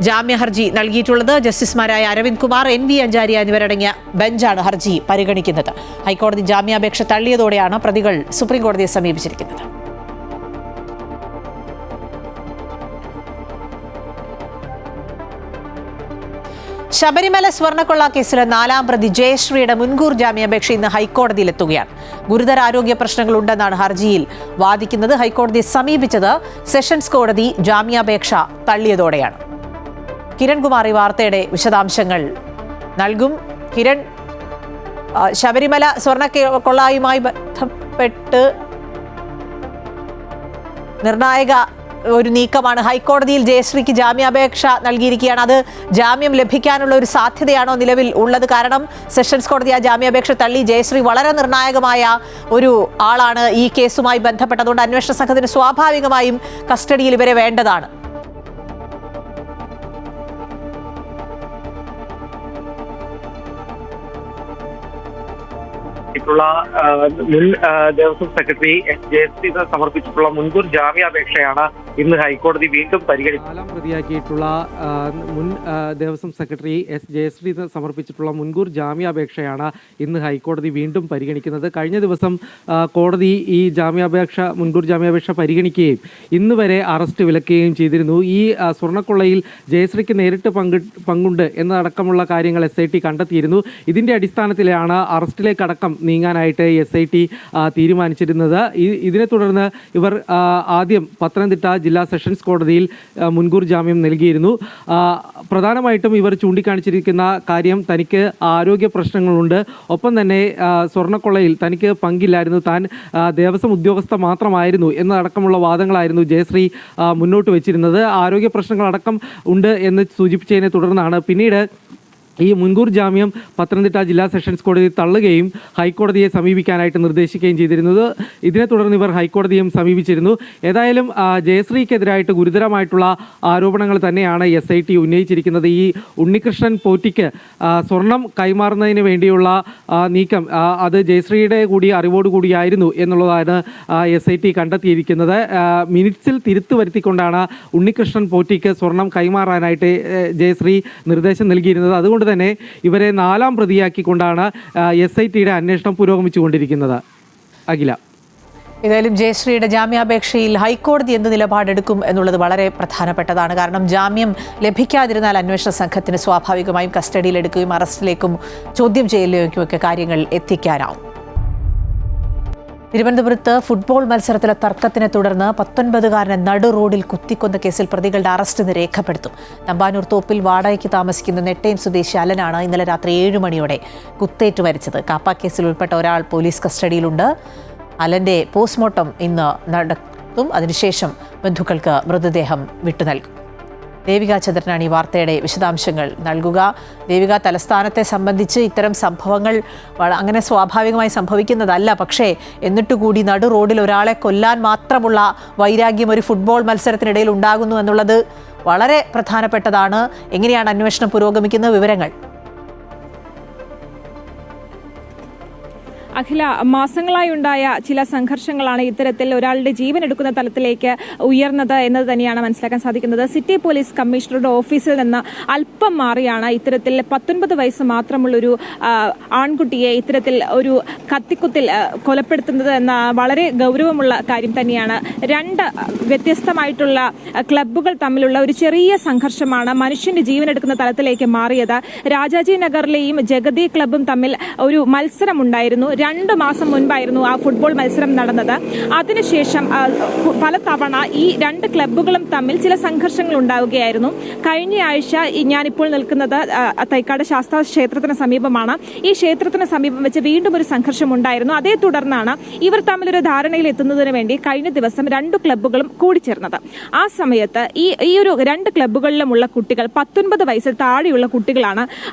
A: ജാമ്യ ഹർജി നൽകിയിട്ടുള്ളത്. ജസ്റ്റിസുമാരായ അരവിന്ദ് കുമാർ, NV അഞ്ചാരിയ എന്നിവരടങ്ങിയ ബെഞ്ചാണ് ഹർജി പരിഗണിക്കുന്നത്. ഹൈക്കോടതി ജാമ്യാപേക്ഷ തള്ളിയതോടെയാണ് പ്രതികൾ സുപ്രീംകോടതിയെ സമീപിച്ചിരിക്കുന്നത്. ശബരിമല സ്വർണ്ണക്കൊള്ള കേസിലെ 4ാം പ്രതി ജയശ്രീയുടെ മുൻകൂർ ജാമ്യാപേക്ഷ ഇന്ന് ഹൈക്കോടതിയിലെത്തുകയാണ്. ഗുരുതര ആരോഗ്യ പ്രശ്നങ്ങളുണ്ടെന്നാണ് ഹർജിയിൽ വാദിക്കുന്നത്. ഹൈക്കോടതിയെ സമീപിച്ചത് സെഷൻസ് കോടതി ജാമ്യാപേക്ഷ തള്ളിയതോടെയാണ്. കിരൺകുമാർ ഈ വാർത്തയുടെ വിശദാംശങ്ങൾ നൽകും. കിരൺ, ശബരിമല സ്വർണ്ണ കൊള്ളയുമായി ബന്ധപ്പെട്ട് നിർണായക ഒരു നീക്കമാണ്. ഹൈക്കോടതിയിൽ ജയശ്രീക്ക് ജാമ്യാപേക്ഷ നൽകിയിരിക്കുകയാണ്. അത് ജാമ്യം ലഭിക്കാനുള്ള ഒരു സാധ്യതയാണോ നിലവിൽ ഉള്ളത്? കാരണം സെഷൻസ് കോടതി ആ ജാമ്യാപേക്ഷ തള്ളി. ജയശ്രീ വളരെ നിർണായകമായ ഒരു ആളാണ് ഈ കേസുമായി ബന്ധപ്പെട്ടതുകൊണ്ട് അന്വേഷണ സംഘത്തിന് സ്വാഭാവികമായും കസ്റ്റഡിയിൽ ഇവരെ വേണ്ടതാണ്.
F: മുൻ ദേവസ്വം സെക്രട്ടറി ജയശ്രീ സമർപ്പിച്ചിട്ടുള്ള മുൻകൂർ ജാമ്യാപേക്ഷയാണ് ഇന്ന് ഹൈക്കോടതി വീണ്ടും പരിഗണിച്ചത്.
G: പ്രതിയാക്കിയിട്ടുള്ള മുൻ ദേവസ്വം സെക്രട്ടറി ജയശ്രീ സമർപ്പിച്ചിട്ടുള്ള മുൻകൂർ ജാമ്യാപേക്ഷയാണ് ഇന്ന് ഹൈക്കോടതി വീണ്ടും പരിഗണിക്കുന്നത്. കഴിഞ്ഞ ദിവസം കോടതി ഈ മുൻകൂർ ജാമ്യാപേക്ഷ പരിഗണിക്കുകയും ഇന്ന് വരെ അറസ്റ്റ് വിലക്കുകയും ചെയ്തിരുന്നു. ഈ സ്വർണ്ണക്കൊള്ളയിൽ ജയശ്രീക്ക് നേരിട്ട് പങ്കുണ്ട് എന്നതടക്കമുള്ള കാര്യങ്ങൾ SIT കണ്ടെത്തിയിരുന്നു. ഇതിന്റെ അടിസ്ഥാനത്തിലാണ് അറസ്റ്റിലേക്കടക്കം നീങ്ങാനായിട്ട് SIT തീരുമാനിച്ചിരുന്നത്. ഇതിനെ തുടർന്ന് ഇവർ ആദ്യം പത്തനംതിട്ട ജില്ലാ സെഷൻസ് കോടതിയിൽ മുൻകൂർ ജാമ്യം നൽകിയിരുന്നു. പ്രധാനമായിട്ടും ഇവർ ചൂണ്ടിക്കാണിച്ചിരിക്കുന്ന കാര്യം തനിക്ക് ആരോഗ്യ പ്രശ്നങ്ങളുണ്ട്, ഒപ്പം തന്നെ സ്വർണ്ണക്കൊള്ളയിൽ തനിക്ക് പങ്കില്ലായിരുന്നു, താൻ ദേവസ്വം ഉദ്യോഗസ്ഥ മാത്രമായിരുന്നു എന്നതടക്കമുള്ള വാദങ്ങളായിരുന്നു ജയശ്രീ മുന്നോട്ട് വെച്ചിരുന്നത്. ആരോഗ്യ പ്രശ്നങ്ങളടക്കം ഉണ്ട് എന്ന് സൂചിപ്പിച്ചതിനെ തുടർന്നാണ് പിന്നീട് ഈ മുൻകൂർ ജാമ്യം പത്തനംതിട്ട ജില്ലാ സെഷൻസ് കോടതി തള്ളുകയും ഹൈക്കോടതിയെ സമീപിക്കാനായിട്ട് നിർദ്ദേശിക്കുകയും ചെയ്തിരുന്നത്. ഇതിനെ തുടർന്ന് ഇവർ ഹൈക്കോടതിയും സമീപിച്ചിരുന്നു. ഏതായാലും ജയശ്രീക്കെതിരായിട്ട് ഗുരുതരമായിട്ടുള്ള ആരോപണങ്ങൾ തന്നെയാണ് SIT ഉന്നയിച്ചിരിക്കുന്നത്. ഈ ഉണ്ണികൃഷ്ണൻ പോറ്റിക്ക് സ്വർണം കൈമാറുന്നതിന് വേണ്ടിയുള്ള നീക്കം അത് ജയശ്രീയുടെ കൂടി അറിവോടുകൂടിയായിരുന്നു എന്നുള്ളതാണ് SIT കണ്ടെത്തിയിരിക്കുന്നത്. മിനിറ്റ്സിൽ തിരുത്തു വരുത്തിക്കൊണ്ടാണ് ഉണ്ണികൃഷ്ണൻ പോറ്റിക്ക് സ്വർണം കൈമാറാനായിട്ട് ജയശ്രീ നിർദ്ദേശം നൽകിയിരുന്നത്. അതുകൊണ്ട് തന്നെ ഇവരെ 4ാം പ്രതിയാക്കിക്കൊണ്ടാണ് SITയുടെ അന്വേഷണം പുരോഗമിച്ചുകൊണ്ടിരിക്കുന്നത്. അഖില,
A: ഏതായാലും ജയശ്രീയുടെ ജാമ്യാപേക്ഷയിൽ ഹൈക്കോടതി എന്ത് നിലപാടെടുക്കും എന്നുള്ളത് വളരെ പ്രധാനപ്പെട്ടതാണ്. കാരണം ജാമ്യം ലഭിക്കാതിരുന്നാൽ അന്വേഷണ സംഘത്തിന് സ്വാഭാവികമായും കസ്റ്റഡിയിലെടുക്കുകയും അറസ്റ്റിലേക്കും ചോദ്യം ചെയ്യലിലേക്കുമൊക്കെ കാര്യങ്ങൾ എത്തിക്കാനാവും. തിരുവനന്തപുരത്ത് ഫുട്ബോൾ മത്സരത്തിലെ തർക്കത്തിനെ തുടർന്ന് 19-കാരനെ നടു റോഡിൽ കുത്തിക്കൊന്ന കേസിൽ പ്രതികളുടെ അറസ്റ്റ് ഇന്ന് രേഖപ്പെടുത്തും. തമ്പാനൂർ തോപ്പിൽ വാടകയ്ക്ക് താമസിക്കുന്ന നെട്ടയം സ്വദേശി അലനാണ് ഇന്നലെ രാത്രി 7 മണിയോടെ കുത്തേറ്റ് മരിച്ചത്. കാപ്പ കേസിൽ ഉൾപ്പെട്ട ഒരാൾ പോലീസ് കസ്റ്റഡിയിലുണ്ട്. അലന്റെ പോസ്റ്റ്മോർട്ടം ഇന്ന് നടത്തും. അതിനുശേഷം ബന്ധുക്കൾക്ക് മൃതദേഹം വിട്ടു നൽകും. ദേവിക ചന്ദ്രനാണ് ഈ വാർത്തയുടെ വിശദാംശങ്ങൾ നൽകുക. ദേവിക, തലസ്ഥാനത്തെ സംബന്ധിച്ച് ഇത്തരം സംഭവങ്ങൾ അങ്ങനെ സ്വാഭാവികമായി സംഭവിക്കുന്നതല്ല. പക്ഷേ എന്നിട്ടുകൂടി നടു റോഡിൽ ഒരാളെ കൊല്ലാൻ മാത്രമുള്ള വൈരാഗ്യം ഒരു ഫുട്ബോൾ മത്സരത്തിനിടയിൽ ഉണ്ടാകുന്നു എന്നുള്ളത് വളരെ പ്രധാനപ്പെട്ടതാണ്. എങ്ങനെയാണ് അന്വേഷണം പുരോഗമിക്കുന്ന വിവരങ്ങൾ?
B: അഖില, മാസങ്ങളായി ഉണ്ടായ ചില സംഘർഷങ്ങളാണ് ഇത്തരത്തിൽ ഒരാളുടെ ജീവൻ എടുക്കുന്ന തലത്തിലേക്ക് ഉയർന്നത് എന്നത് തന്നെയാണ് മനസ്സിലാക്കാൻ സാധിക്കുന്നത്. സിറ്റി പോലീസ് കമ്മീഷണറുടെ ഓഫീസിൽ നിന്ന് അല്പം മാറിയാണ് ഇത്തരത്തിൽ 19 വയസ്സ് മാത്രമുള്ളൊരു ആൺകുട്ടിയെ ഇത്തരത്തിൽ ഒരു കത്തിക്കുത്തിൽ കൊലപ്പെടുത്തുന്നത് എന്ന വളരെ ഗൗരവമുള്ള കാര്യം തന്നെയാണ്. 2 വ്യത്യസ്തമായിട്ടുള്ള ക്ലബ്ബുകൾ തമ്മിലുള്ള ഒരു ചെറിയ സംഘർഷമാണ് മനുഷ്യന്റെ ജീവൻ എടുക്കുന്ന തലത്തിലേക്ക് മാറിയത്. രാജാജി നഗറിലെയും ജഗതി ക്ലബ്ബും തമ്മിൽ ഒരു മത്സരം ഉണ്ടായിരുന്നു. 2 മാസം മുൻപായിരുന്നു ആ ഫുട്ബോൾ മത്സരം നടന്നത്. അതിനുശേഷം പല തവണ ഈ 2 ക്ലബ്ബുകളും തമ്മിൽ ചില സംഘർഷങ്ങൾ ഉണ്ടാവുകയായിരുന്നു. കഴിഞ്ഞ ആഴ്ച ഞാനിപ്പോൾ നിൽക്കുന്നത് തൈക്കാട് ശാസ്താ ക്ഷേത്രത്തിന് സമീപമാണ്. ഈ ക്ഷേത്രത്തിന് സമീപം വെച്ച് വീണ്ടും ഒരു സംഘർഷം ഉണ്ടായിരുന്നു. അതേ തുടർന്നാണ് ഇവർ തമ്മിലൊരു ധാരണയിൽ എത്തുന്നതിന് വേണ്ടി കഴിഞ്ഞ ദിവസം 2 ക്ലബ്ബുകളും കൂടിച്ചേർന്നത്. ആ സമയത്ത് ഈ ഒരു 2 ക്ലബ്ബുകളിലുമുള്ള കുട്ടികൾ 19 വയസ്സിൽ താഴെയുള്ള കുട്ടികളാണ്.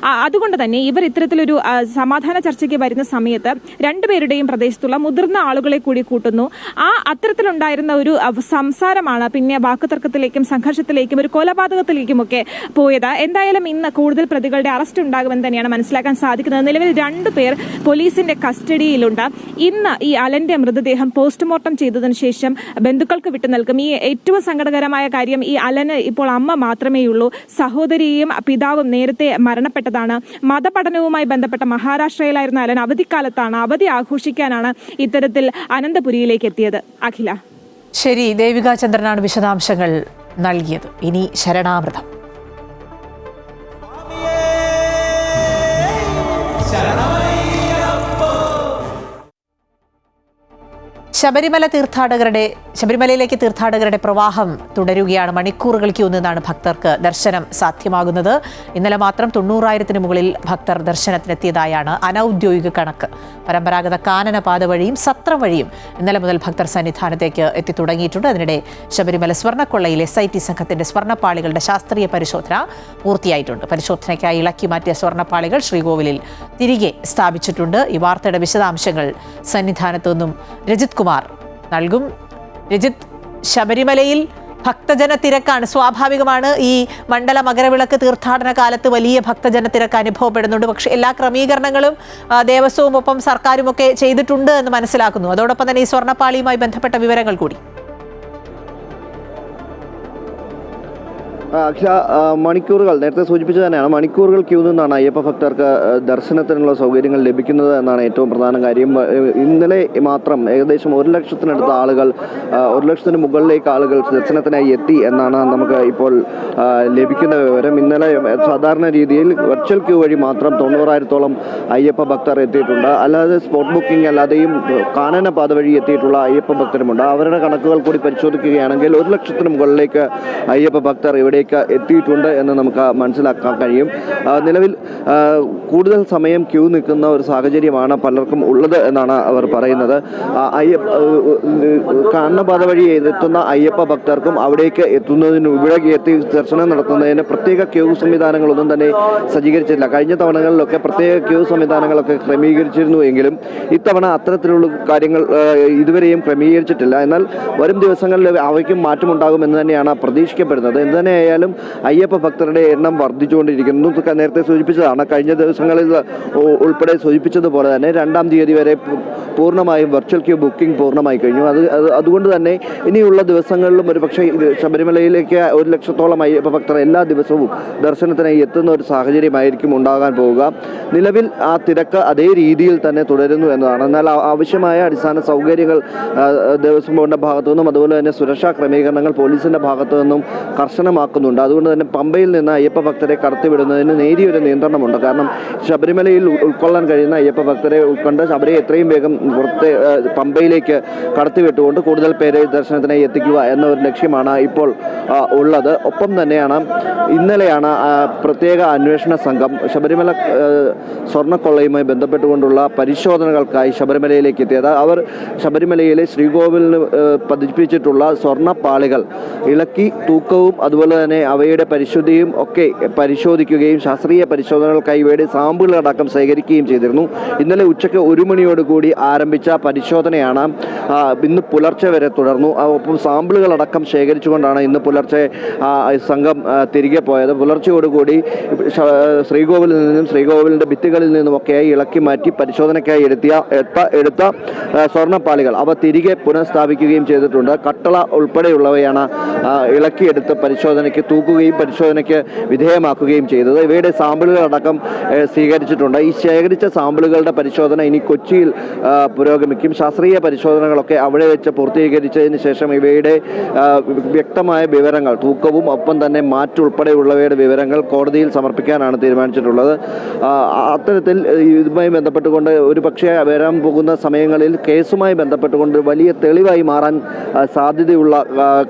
B: അതുകൊണ്ട് തന്നെ ഇവർ ഇത്തരത്തിലൊരു സമാധാന ചർച്ചയ്ക്ക് വരുന്ന സമയത്ത് 2 പേരുടെയും പ്രദേശത്തുള്ള മുതിർന്ന ആളുകളെ കൂടി കൂട്ടുന്നു. അത്തരത്തിലുണ്ടായിരുന്ന ഒരു സംസാരമാണ് പിന്നെ വാക്കുതർക്കത്തിലേക്കും സംഘർഷത്തിലേക്കും ഒരു കൊലപാതകത്തിലേക്കുമൊക്കെ പോയത്. എന്തായാലും ഇന്ന് കൂടുതൽ പ്രതികളുടെ അറസ്റ്റ് ഉണ്ടാകുമെന്ന് തന്നെയാണ് മനസ്സിലാക്കാൻ സാധിക്കുന്നത്. നിലവിൽ 2 പേർ പോലീസിന്റെ കസ്റ്റഡിയിലുണ്ട്. ഇന്ന് ഈ അലന്റെ മൃതദേഹം പോസ്റ്റ്മോർട്ടം ചെയ്തതിനു ശേഷം ബന്ധുക്കൾക്ക് വിട്ടു നൽകും. ഈ ഏറ്റവും സങ്കടകരമായ കാര്യം, ഈ അലന് ഇപ്പോൾ അമ്മ മാത്രമേ ഉള്ളൂ. സഹോദരിയും പിതാവും നേരത്തെ മരണപ്പെട്ടതാണ്. മതപഠനവുമായി ബന്ധപ്പെട്ട മഹാരാഷ്ട്രയിലായിരുന്ന അലൻ അവധിക്കാലത്താണ് അവധി ആഘോഷിക്കാനാണ് ഇത്തരത്തിൽ അനന്തപുരിയിലേക്ക് എത്തിയത്. അഖില,
A: ശരി, ദേവിക ചന്ദ്രനാണ് വിശദാംശങ്ങൾ നൽകിയത്. ഇനി ശരണാമൃതം. ശബരിമലയിലേക്ക് തീർത്ഥാടകരുടെ പ്രവാഹം തുടരുകയാണ്. മണിക്കൂറുകൾക്ക് ഒന്നാണ് ഭക്തർക്ക് ദർശനം സാധ്യമാകുന്നത്. ഇന്നലെ മാത്രം 90,000-ന് മുകളിൽ ഭക്തർ ദർശനത്തിനെത്തിയതായാണ് അനൌദ്യോഗിക കണക്ക്. പരമ്പരാഗത കാനനപാത വഴിയും സത്രം വഴിയും ഇന്നലെ മുതൽ ഭക്തർ സന്നിധാനത്തേക്ക് എത്തി തുടങ്ങിയിട്ടുണ്ട്. അതിനിടെ ശബരിമല സ്വർണ്ണക്കൊള്ളയിൽ SIT സംഘത്തിന്റെ സ്വർണ്ണപ്പാളികളുടെ ശാസ്ത്രീയ പരിശോധന പൂർത്തിയായിട്ടുണ്ട്. പരിശോധനയ്ക്കായി ഇളക്കി മാറ്റിയ സ്വർണ്ണപ്പാളികൾ ശ്രീകോവിലിൽ തിരികെ സ്ഥാപിച്ചിട്ടുണ്ട്. ഈ വാർത്തയുടെ വിശദാംശങ്ങൾ സന്നിധാനത്തു നിന്നും രജിത് കുമാർ നൽകും. രജിത്, ശബരിമലയിൽ ഭക്തജന തിരക്കാണ്. സ്വാഭാവികമാണ്, ഈ മണ്ഡല മകരവിളക്ക് തീർത്ഥാടന കാലത്ത് വലിയ ഭക്തജന തിരക്ക് അനുഭവപ്പെടുന്നുണ്ട്. പക്ഷേ എല്ലാ ക്രമീകരണങ്ങളും ദേവസ്വവും ഒപ്പം സർക്കാരും ഒക്കെ ചെയ്തിട്ടുണ്ട് എന്ന് മനസ്സിലാക്കുന്നു. അതോടൊപ്പം തന്നെ ഈ സ്വർണ്ണപ്പാളിയുമായി ബന്ധപ്പെട്ട വിവരങ്ങൾ കൂടി.
H: മണിക്കൂറുകൾ നേരത്തെ സൂചിപ്പിച്ചത് തന്നെയാണ്. മണിക്കൂറുകൾ ക്യൂ നിന്നാണ് അയ്യപ്പ ഭക്തർക്ക് ദർശനത്തിനുള്ള സൗകര്യങ്ങൾ ലഭിക്കുന്നത് എന്നാണ് ഏറ്റവും പ്രധാന കാര്യം. ഇന്നലെ മാത്രം ഏകദേശം 1 ലക്ഷത്തിനടുത്ത ആളുകൾ, 1 ലക്ഷത്തിന് മുകളിലേക്ക് ആളുകൾ ദർശനത്തിനായി എത്തി എന്നാണ് നമുക്ക് ഇപ്പോൾ ലഭിക്കുന്ന വിവരം. ഇന്നലെ സാധാരണ രീതിയിൽ വെർച്വൽ ക്യൂ വഴി മാത്രം 90,000-ഓളം അയ്യപ്പ ഭക്തർ എത്തിയിട്ടുണ്ട്. അല്ലാതെ സ്പോട്ട് ബുക്കിംഗ് അല്ലാതെയും കാനനപാത വഴി എത്തിയിട്ടുള്ള അയ്യപ്പ ഭക്തരുമുണ്ട്. അവരുടെ കണക്കുകൾ കൂടി പരിശോധിക്കുകയാണെങ്കിൽ 1 ലക്ഷത്തിന് മുകളിലേക്ക് അയ്യപ്പ ഭക്തർ ഇവിടെ എത്തിയിട്ടുണ്ട് എന്ന് നമുക്ക് മനസ്സിലാക്കാൻ കഴിയും. നിലവിൽ കൂടുതൽ സമയം ക്യൂ നിൽക്കുന്ന ഒരു സാഹചര്യമാണ് പലർക്കും ഉള്ളത് എന്നാണ് അവർ പറയുന്നത്. കാനനപാത വഴി എത്തുന്ന അയ്യപ്പ ഭക്തർക്കും അവിടേക്ക് എത്തുന്നതിന് ഇവിടെ എത്തി ദർശനം നടത്തുന്നതിന് പ്രത്യേക ക്യൂ സംവിധാനങ്ങളൊന്നും തന്നെ സജ്ജീകരിച്ചില്ല. കഴിഞ്ഞ തവണകളിലൊക്കെ പ്രത്യേക ക്യൂ സംവിധാനങ്ങളൊക്കെ ക്രമീകരിച്ചിരുന്നു എങ്കിലും ഇത്തവണ അത്തരത്തിലുള്ള കാര്യങ്ങൾ ഇതുവരെയും ക്രമീകരിച്ചിട്ടില്ല. എന്നാൽ വരും ദിവസങ്ങളിൽ അവയ്ക്കും മാറ്റമുണ്ടാകുമെന്ന് തന്നെയാണ് പ്രതീക്ഷിക്കപ്പെടുന്നത്. എന്ത് തന്നെ ആയാലും അയ്യപ്പ ഭക്തരുടെ എണ്ണം വർദ്ധിച്ചുകൊണ്ടിരിക്കുന്നു. നേരത്തെ സൂചിപ്പിച്ചതാണ്, കഴിഞ്ഞ ദിവസങ്ങളിൽ ഉൾപ്പെടെ സൂചിപ്പിച്ചതുപോലെ തന്നെ 2-ാം തീയതി വരെ പൂർണ്ണമായും വെർച്വൽ ക്യൂ ബുക്കിംഗ് പൂർണ്ണമായി കഴിഞ്ഞു. അതുകൊണ്ട് തന്നെ ഇനിയുള്ള ദിവസങ്ങളിലും ഒരുപക്ഷെ ശബരിമലയിലേക്ക് 1 ലക്ഷത്തോളം അയ്യപ്പ ഭക്തർ എല്ലാ ദിവസവും ദർശനത്തിനായി എത്തുന്ന ഒരു സാഹചര്യമായിരിക്കും ഉണ്ടാകാൻ പോവുക. നിലവിൽ ആ തിരക്ക് അതേ രീതിയിൽ തന്നെ തുടരുന്നു എന്നതാണ്. എന്നാൽ ആവശ്യമായ അടിസ്ഥാന സൗകര്യങ്ങൾ ദേവസ്വം ബോർഡിന്റെ ഭാഗത്തു നിന്നും അതുപോലെ തന്നെ സുരക്ഷാ ക്രമീകരണങ്ങൾ പോലീസിന്റെ ഭാഗത്തു നിന്നും കർശനമാക്കുന്നുണ്ട്. അതുകൊണ്ട് തന്നെ പമ്പയിൽ നിന്ന് അയ്യപ്പ ഭക്തരെ കടത്തിവിടുന്നതിന് നേരിയൊരു നിയന്ത്രണമുണ്ട്. കാരണം ശബരിമലയിൽ ഉൾക്കൊള്ളാൻ കഴിയുന്ന അയ്യപ്പ ഭക്തരെ ഉൾക്കൊണ്ട് അവരെ എത്രയും വേഗം പുറത്തെ പമ്പയിലേക്ക് കടത്തിവിട്ടുകൊണ്ട് കൂടുതൽ പേരെ ദർശനത്തിനായി എത്തിക്കുക എന്ന ഒരു ലക്ഷ്യമാണ് ഇപ്പോൾ ഉള്ളത്. ഒപ്പം തന്നെയാണ് ഇന്നലെയാണ് പ്രത്യേക അന്വേഷണ സംഘം ശബരിമല സ്വർണ്ണക്കൊള്ളയുമായി ബന്ധപ്പെട്ടുകൊണ്ടുള്ള പരിശോധനകൾക്കായി ശബരിമലയിലേക്ക് എത്തിയത്. അവർ ശബരിമലയിലെ ശ്രീകോവിലിന് പതിപ്പിച്ചിട്ടുള്ള സ്വർണ്ണപ്പാളികൾ ഇളക്കി തൂക്കവും അതുപോലെ തന്നെ അവയുടെ പരിശുദ്ധിയും ഒക്കെ പരിശോധിക്കുകയും ശാസ്ത്രീയ പരിശോധനകൾക്കായി ഇവയുടെ സാമ്പിളുകളടക്കം ശേഖരിക്കുകയും ചെയ്തിരുന്നു. ഇന്നലെ ഉച്ചയ്ക്ക് 1 മണിയോടുകൂടി ആരംഭിച്ച പരിശോധനയാണ് ഇന്ന് പുലർച്ചെ വരെ തുടർന്നു. ഒപ്പം സാമ്പിളുകളടക്കം ശേഖരിച്ചുകൊണ്ടാണ് ഇന്ന് പുലർച്ചെ സംഘം തിരികെ പോയത്. പുലർച്ചയോടുകൂടി ശ്രീകോവിലിൽ നിന്നും ശ്രീകോവിലിൻ്റെ ഭിത്തികളിൽ നിന്നുമൊക്കെയായി ഇളക്കി മാറ്റി പരിശോധനയ്ക്കായി എടുത്ത സ്വർണ്ണപ്പാളികൾ അവ തിരികെ പുനഃസ്ഥാപിക്കുകയും ചെയ്തിട്ടുണ്ട്. കട്ടള ഉൾപ്പെടെയുള്ളവയാണ് ഇളക്കിയെടുത്ത് പരിശോധനയ്ക്ക് തൂക്കുകയും പരിശോധനയ്ക്ക് വിധേയമാക്കുകയും ചെയ്തത്. ഇവയുടെ സാമ്പിളുകളടക്കം സ്വീകരിച്ചിട്ടുണ്ട്. ഈ ശേഖരിച്ച സാമ്പിളുകളുടെ പരിശോധന ഇനി കൊച്ചിയിൽ പുരോഗമിക്കും. ശാസ്ത്രീയ പരിശോധനകളൊക്കെ അവിടെ വെച്ച് പൂർത്തീകരിച്ചതിന് ശേഷം ഇവയുടെ വ്യക്തമായ വിവരങ്ങൾ, തൂക്കവും ഒപ്പം തന്നെ മാറ്റുൾപ്പെടെയുള്ളവയുടെ വിവരങ്ങൾ കോടതിയിൽ സമർപ്പിക്കാനാണ് തീരുമാനിച്ചിട്ടുള്ളത്. അത്തരത്തിൽ ഇതുമായി ബന്ധപ്പെട്ടുകൊണ്ട് ഒരു പക്ഷേ വരാൻ പോകുന്ന സമയങ്ങളിൽ കേസുമായി ബന്ധപ്പെട്ടുകൊണ്ട് വലിയ തെളിവായി മാറാൻ സാധ്യതയുള്ള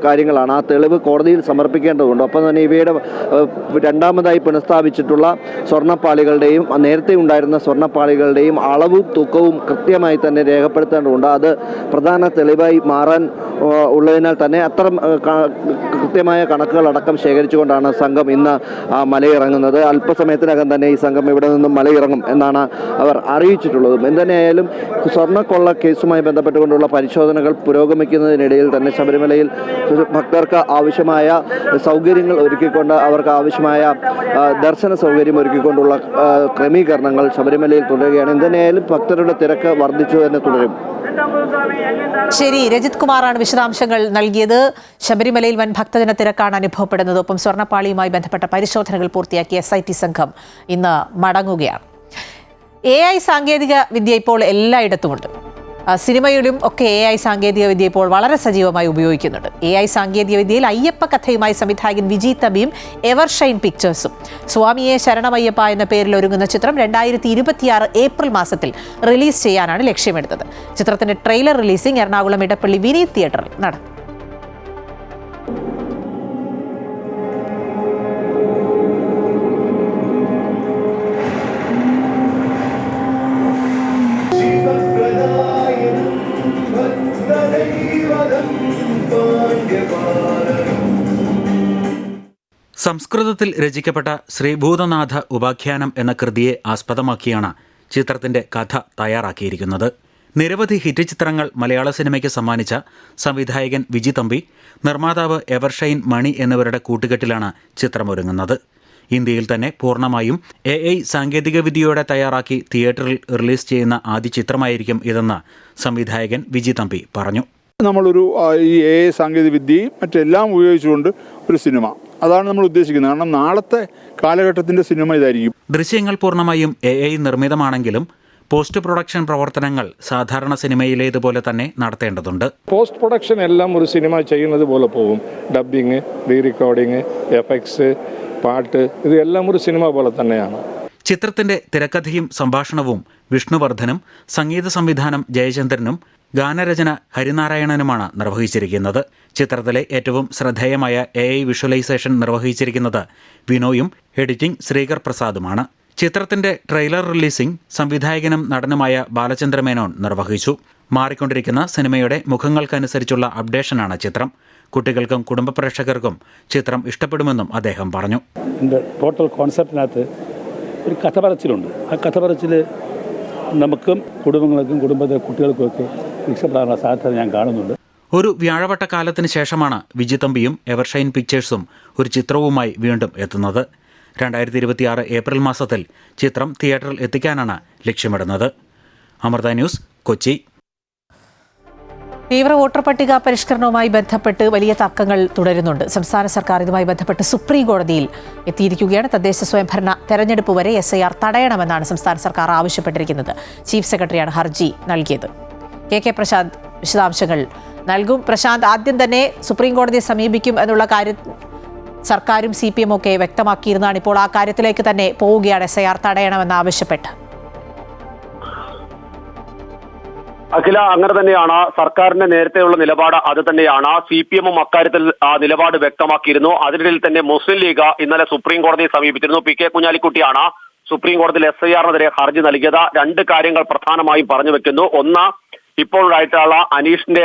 H: കാര്യങ്ങളാണ്. ആ തെളിവ് കോടതിയിൽ സമർപ്പിക്കേണ്ടതുണ്ട്. ഒപ്പം തന്നെ ഇവയുടെ രണ്ടാമതായി പുനഃസ്ഥാപിച്ചിട്ടുള്ള സ്വർണ്ണപ്പാളികളുടെയും നേരത്തെ ഉണ്ടായിരുന്ന സ്വർണ്ണപ്പാളികളുടെയും അളവും തൂക്കവും കൃത്യമായി തന്നെ രേഖപ്പെടുത്തേണ്ടതുണ്ട്. അത് പ്രധാന തെളിവായി മാറാൻ ഉള്ളതിനാൽ തന്നെ അത്തരം കൃത്യമായ കണക്കുകളടക്കം ശേഖരിച്ചുകൊണ്ടാണ് സംഘം ഇന്ന് മലയിറങ്ങുന്നത്. അല്പസമയത്തിനകം തന്നെ ഈ സംഘം ഇവിടെ നിന്നും മലയിറങ്ങും എന്നാണ് അവർ അറിയിച്ചിട്ടുള്ളത്. എന്തുതന്നെയായാലും സ്വർണ്ണക്കൊള്ള കേസുമായി ബന്ധപ്പെട്ടുകൊണ്ടുള്ള പരിശോധനകൾ പുരോഗമിക്കുന്നതിനിടയിൽ തന്നെ ശബരിമലയിൽ ഭക്തർക്ക് ആവശ്യമായ സൗകര്യങ്ങൾ ഒരുക്കിക്കൊണ്ട് അവർക്ക് ആവശ്യമായ ദർശന സൗകര്യം ഒരുക്കിക്കൊണ്ടുള്ള ക്രമീകരണങ്ങൾ ശബരിമലയിൽ തുടരുകയാണ്. എന്തുതന്നെയായാലും ഭക്തരുടെ തിരക്ക് വർദ്ധിച്ചു തന്നെ തുടരും.
A: ശരി, രജിത് കുമാറാണ് വിശദാംശങ്ങൾ നൽകിയത്. ശബരിമലയിൽ വൻ ഭക്തജന തിരക്കാണ് അനുഭവപ്പെടുന്നത്. ഒപ്പം സ്വർണ്ണപ്പാളിയുമായി ബന്ധപ്പെട്ട പരിശോധനകൾ പൂർത്തിയാക്കിയ SIT സംഘം ഇന്ന് മടങ്ങുകയാണ്. AI സാങ്കേതിക വിദ്യ ഇപ്പോൾ എല്ലായിടത്തുമുണ്ട്. സിനിമയിലും ഒക്കെ AI സാങ്കേതികവിദ്യ ഇപ്പോൾ വളരെ സജീവമായി ഉപയോഗിക്കുന്നുണ്ട്. AI സാങ്കേതികവിദ്യയിൽ അയ്യപ്പ കഥയുമായി സംവിധായകൻ വിജി തമ്പിയും എവർഷൈൻ പിക്ചേഴ്സും സ്വാമിയെ ശരണമയ്യപ്പ എന്ന പേരിൽ ഒരുങ്ങുന്ന ചിത്രം 2026 ഏപ്രിൽ മാസത്തിൽ റിലീസ് ചെയ്യാനാണ് ലക്ഷ്യമെടുത്തത്. ചിത്രത്തിന്റെ ട്രെയിലർ റിലീസിംഗ് എറണാകുളം ഇടപ്പള്ളി വിനീത് തിയേറ്ററിൽ നടന്നു.
I: സംസ്കൃതത്തിൽ രചിക്കപ്പെട്ട ശ്രീഭൂതനാഥ ഉപാഖ്യാനം എന്ന കൃതിയെ ആസ്പദമാക്കിയാണ് ചിത്രത്തിന്റെ കഥ തയ്യാറാക്കിയിരിക്കുന്നത്. നിരവധി ഹിറ്റ് ചിത്രങ്ങൾ മലയാള സിനിമയ്ക്ക് സമ്മാനിച്ച സംവിധായകൻ വിജി തമ്പി, നിർമ്മാതാവ് എവർഷൈൻ മണി എന്നിവരുടെ കൂട്ടുകെട്ടിലാണ് ചിത്രമൊരുങ്ങുന്നത്. ഇന്ത്യയിൽ തന്നെ പൂർണ്ണമായും AI സാങ്കേതികവിദ്യയോടെ തയ്യാറാക്കി തിയേറ്ററിൽ റിലീസ് ചെയ്യുന്ന ആദ്യ ചിത്രമായിരിക്കും ഇതെന്ന് സംവിധായകൻ വിജി തമ്പി പറഞ്ഞു.
J: നമ്മളൊരു ഈ AI സാങ്കേതികവിദ്യയും മറ്റെല്ലാം ഉപയോഗിച്ചുകൊണ്ട് ഒരു സിനിമ, അതാണ് നമ്മൾ ഉദ്ദേശിക്കുന്നത്. കാരണം നാളത്തെ കാലഘട്ടത്തിൻ്റെ സിനിമ ഇതായിരിക്കും.
I: ദൃശ്യങ്ങൾ പൂർണ്ണമായും AI നിർമ്മിതമാണെങ്കിലും പോസ്റ്റ് പ്രൊഡക്ഷൻ പ്രവർത്തനങ്ങൾ സാധാരണ സിനിമയിലേതുപോലെ തന്നെ നടത്തേണ്ടതുണ്ട്.
K: പോസ്റ്റ് പ്രൊഡക്ഷൻ എല്ലാം ഒരു സിനിമ ചെയ്യുന്നത് പോലെ പോകും. ഡബ്ബിങ്, റീ റെക്കോർഡിങ്, എഫക്ട്സ്, പാട്ട്, ഇതെല്ലാം ഒരു സിനിമ പോലെ തന്നെയാണ്.
I: ചിത്രത്തിന്റെ തിരക്കഥയും സംഭാഷണവും വിഷ്ണുവർദ്ധനും, സംഗീത സംവിധാനം ജയചന്ദ്രനും, ഗാനരചന ഹരിനാരായണനുമാണ് നിർവഹിച്ചിരിക്കുന്നത്. ചിത്രത്തിലെ ഏറ്റവും ശ്രദ്ധേയമായ AI വിഷ്വലൈസേഷൻ നിർവഹിച്ചിരിക്കുന്നത് വിനോയും എഡിറ്റിംഗ് ശ്രീകർ പ്രസാദുമാണ്. ചിത്രത്തിന്റെ ട്രെയിലർ റിലീസിംഗ് സംവിധായകനും നടനുമായ ബാലചന്ദ്രമേനോൻ നിർവഹിച്ചു. മാറിക്കൊണ്ടിരിക്കുന്ന സിനിമയുടെ മുഖങ്ങൾക്കനുസരിച്ചുള്ള അപ്ഡേഷനാണ് ചിത്രം. കുട്ടികൾക്കും കുടുംബ പ്രേക്ഷകർക്കും ചിത്രം ഇഷ്ടപ്പെടുമെന്നും അദ്ദേഹം പറഞ്ഞു.
L: എൻ്റെ ടോട്ടൽ കോൺസെപ്റ്റിനകത്ത് ഒരു കഥ പറച്ചിലുണ്ട്. ആ കഥ പറച്ചിൽ നമുക്കും കുടുംബങ്ങൾക്കും കുടുംബത്തിലെ കുട്ടികൾക്കുമൊക്കെ ഇഷ്ടപ്പെടാനുള്ള സാധ്യത ഞാൻ കാണുന്നുണ്ട്.
I: ഒരു വ്യാഴവട്ട കാലത്തിന് ശേഷമാണ് വിജി തമ്പിയും എവർഷൈൻ പിക്ചേഴ്സും ഒരു ചിത്രവുമായി വീണ്ടും എത്തുന്നത്. 2026 ഏപ്രിൽ മാസത്തിൽ ചിത്രം തിയേറ്ററിൽ എത്തിക്കാനാണ് ലക്ഷ്യമിടുന്നത്. അമൃത ന്യൂസ്, കൊച്ചി.
A: തീവ്ര വോട്ടർ പട്ടിക പരിഷ്കരണവുമായി ബന്ധപ്പെട്ട് വലിയ തർക്കങ്ങൾ തുടരുന്നുണ്ട്. സംസ്ഥാന സർക്കാർ ഇതുമായി ബന്ധപ്പെട്ട് സുപ്രീം കോടതിയിൽ എത്തിയിരിക്കുകയാണ്. തദ്ദേശ സ്വയംഭരണ തെരഞ്ഞെടുപ്പ് വരെ SIR തടയണമെന്നാണ് സംസ്ഥാന സർക്കാർ ആവശ്യപ്പെട്ടിരിക്കുന്നത്. ചീഫ് സെക്രട്ടറിയാണ് ഹർജി നൽകിയത്. KK പ്രശാന്ത് വിശദാംശങ്ങൾ നൽകും. പ്രശാന്ത്, ആദ്യം തന്നെ സുപ്രീം കോടതിയെ സമീപിക്കും എന്നുള്ള കാര്യം സർക്കാരും CPM ഒക്കെ വ്യക്തമാക്കിയിരുന്നതാണ്. ഇപ്പോൾ ആ കാര്യത്തിലേക്ക് തന്നെ പോവുകയാണ്, SIR തടയണമെന്ന് ആവശ്യപ്പെട്ട്.
F: അഖില, അങ്ങനെ തന്നെയാണ്. സർക്കാരിന്റെ നേരത്തെയുള്ള നിലപാട് അത് തന്നെയാണ്. CPM അക്കാര്യത്തിൽ ആ നിലപാട് വ്യക്തമാക്കിയിരുന്നു. അതിനിടയിൽ തന്നെ മുസ്ലിം ലീഗ് ഇന്നലെ സുപ്രീം കോടതിയെ സമീപിച്ചിരുന്നു. PK കുഞ്ഞാലിക്കുട്ടിയാണ് സുപ്രീം കോടതിയിൽ SIR-നെതിരെ ഹർജി നൽകിയത്. രണ്ട് കാര്യങ്ങൾ പ്രധാനമായും പറഞ്ഞു വെക്കുന്നു. ഒന്ന്, ഇപ്പോഴായിട്ടുള്ള അനീഷിന്റെ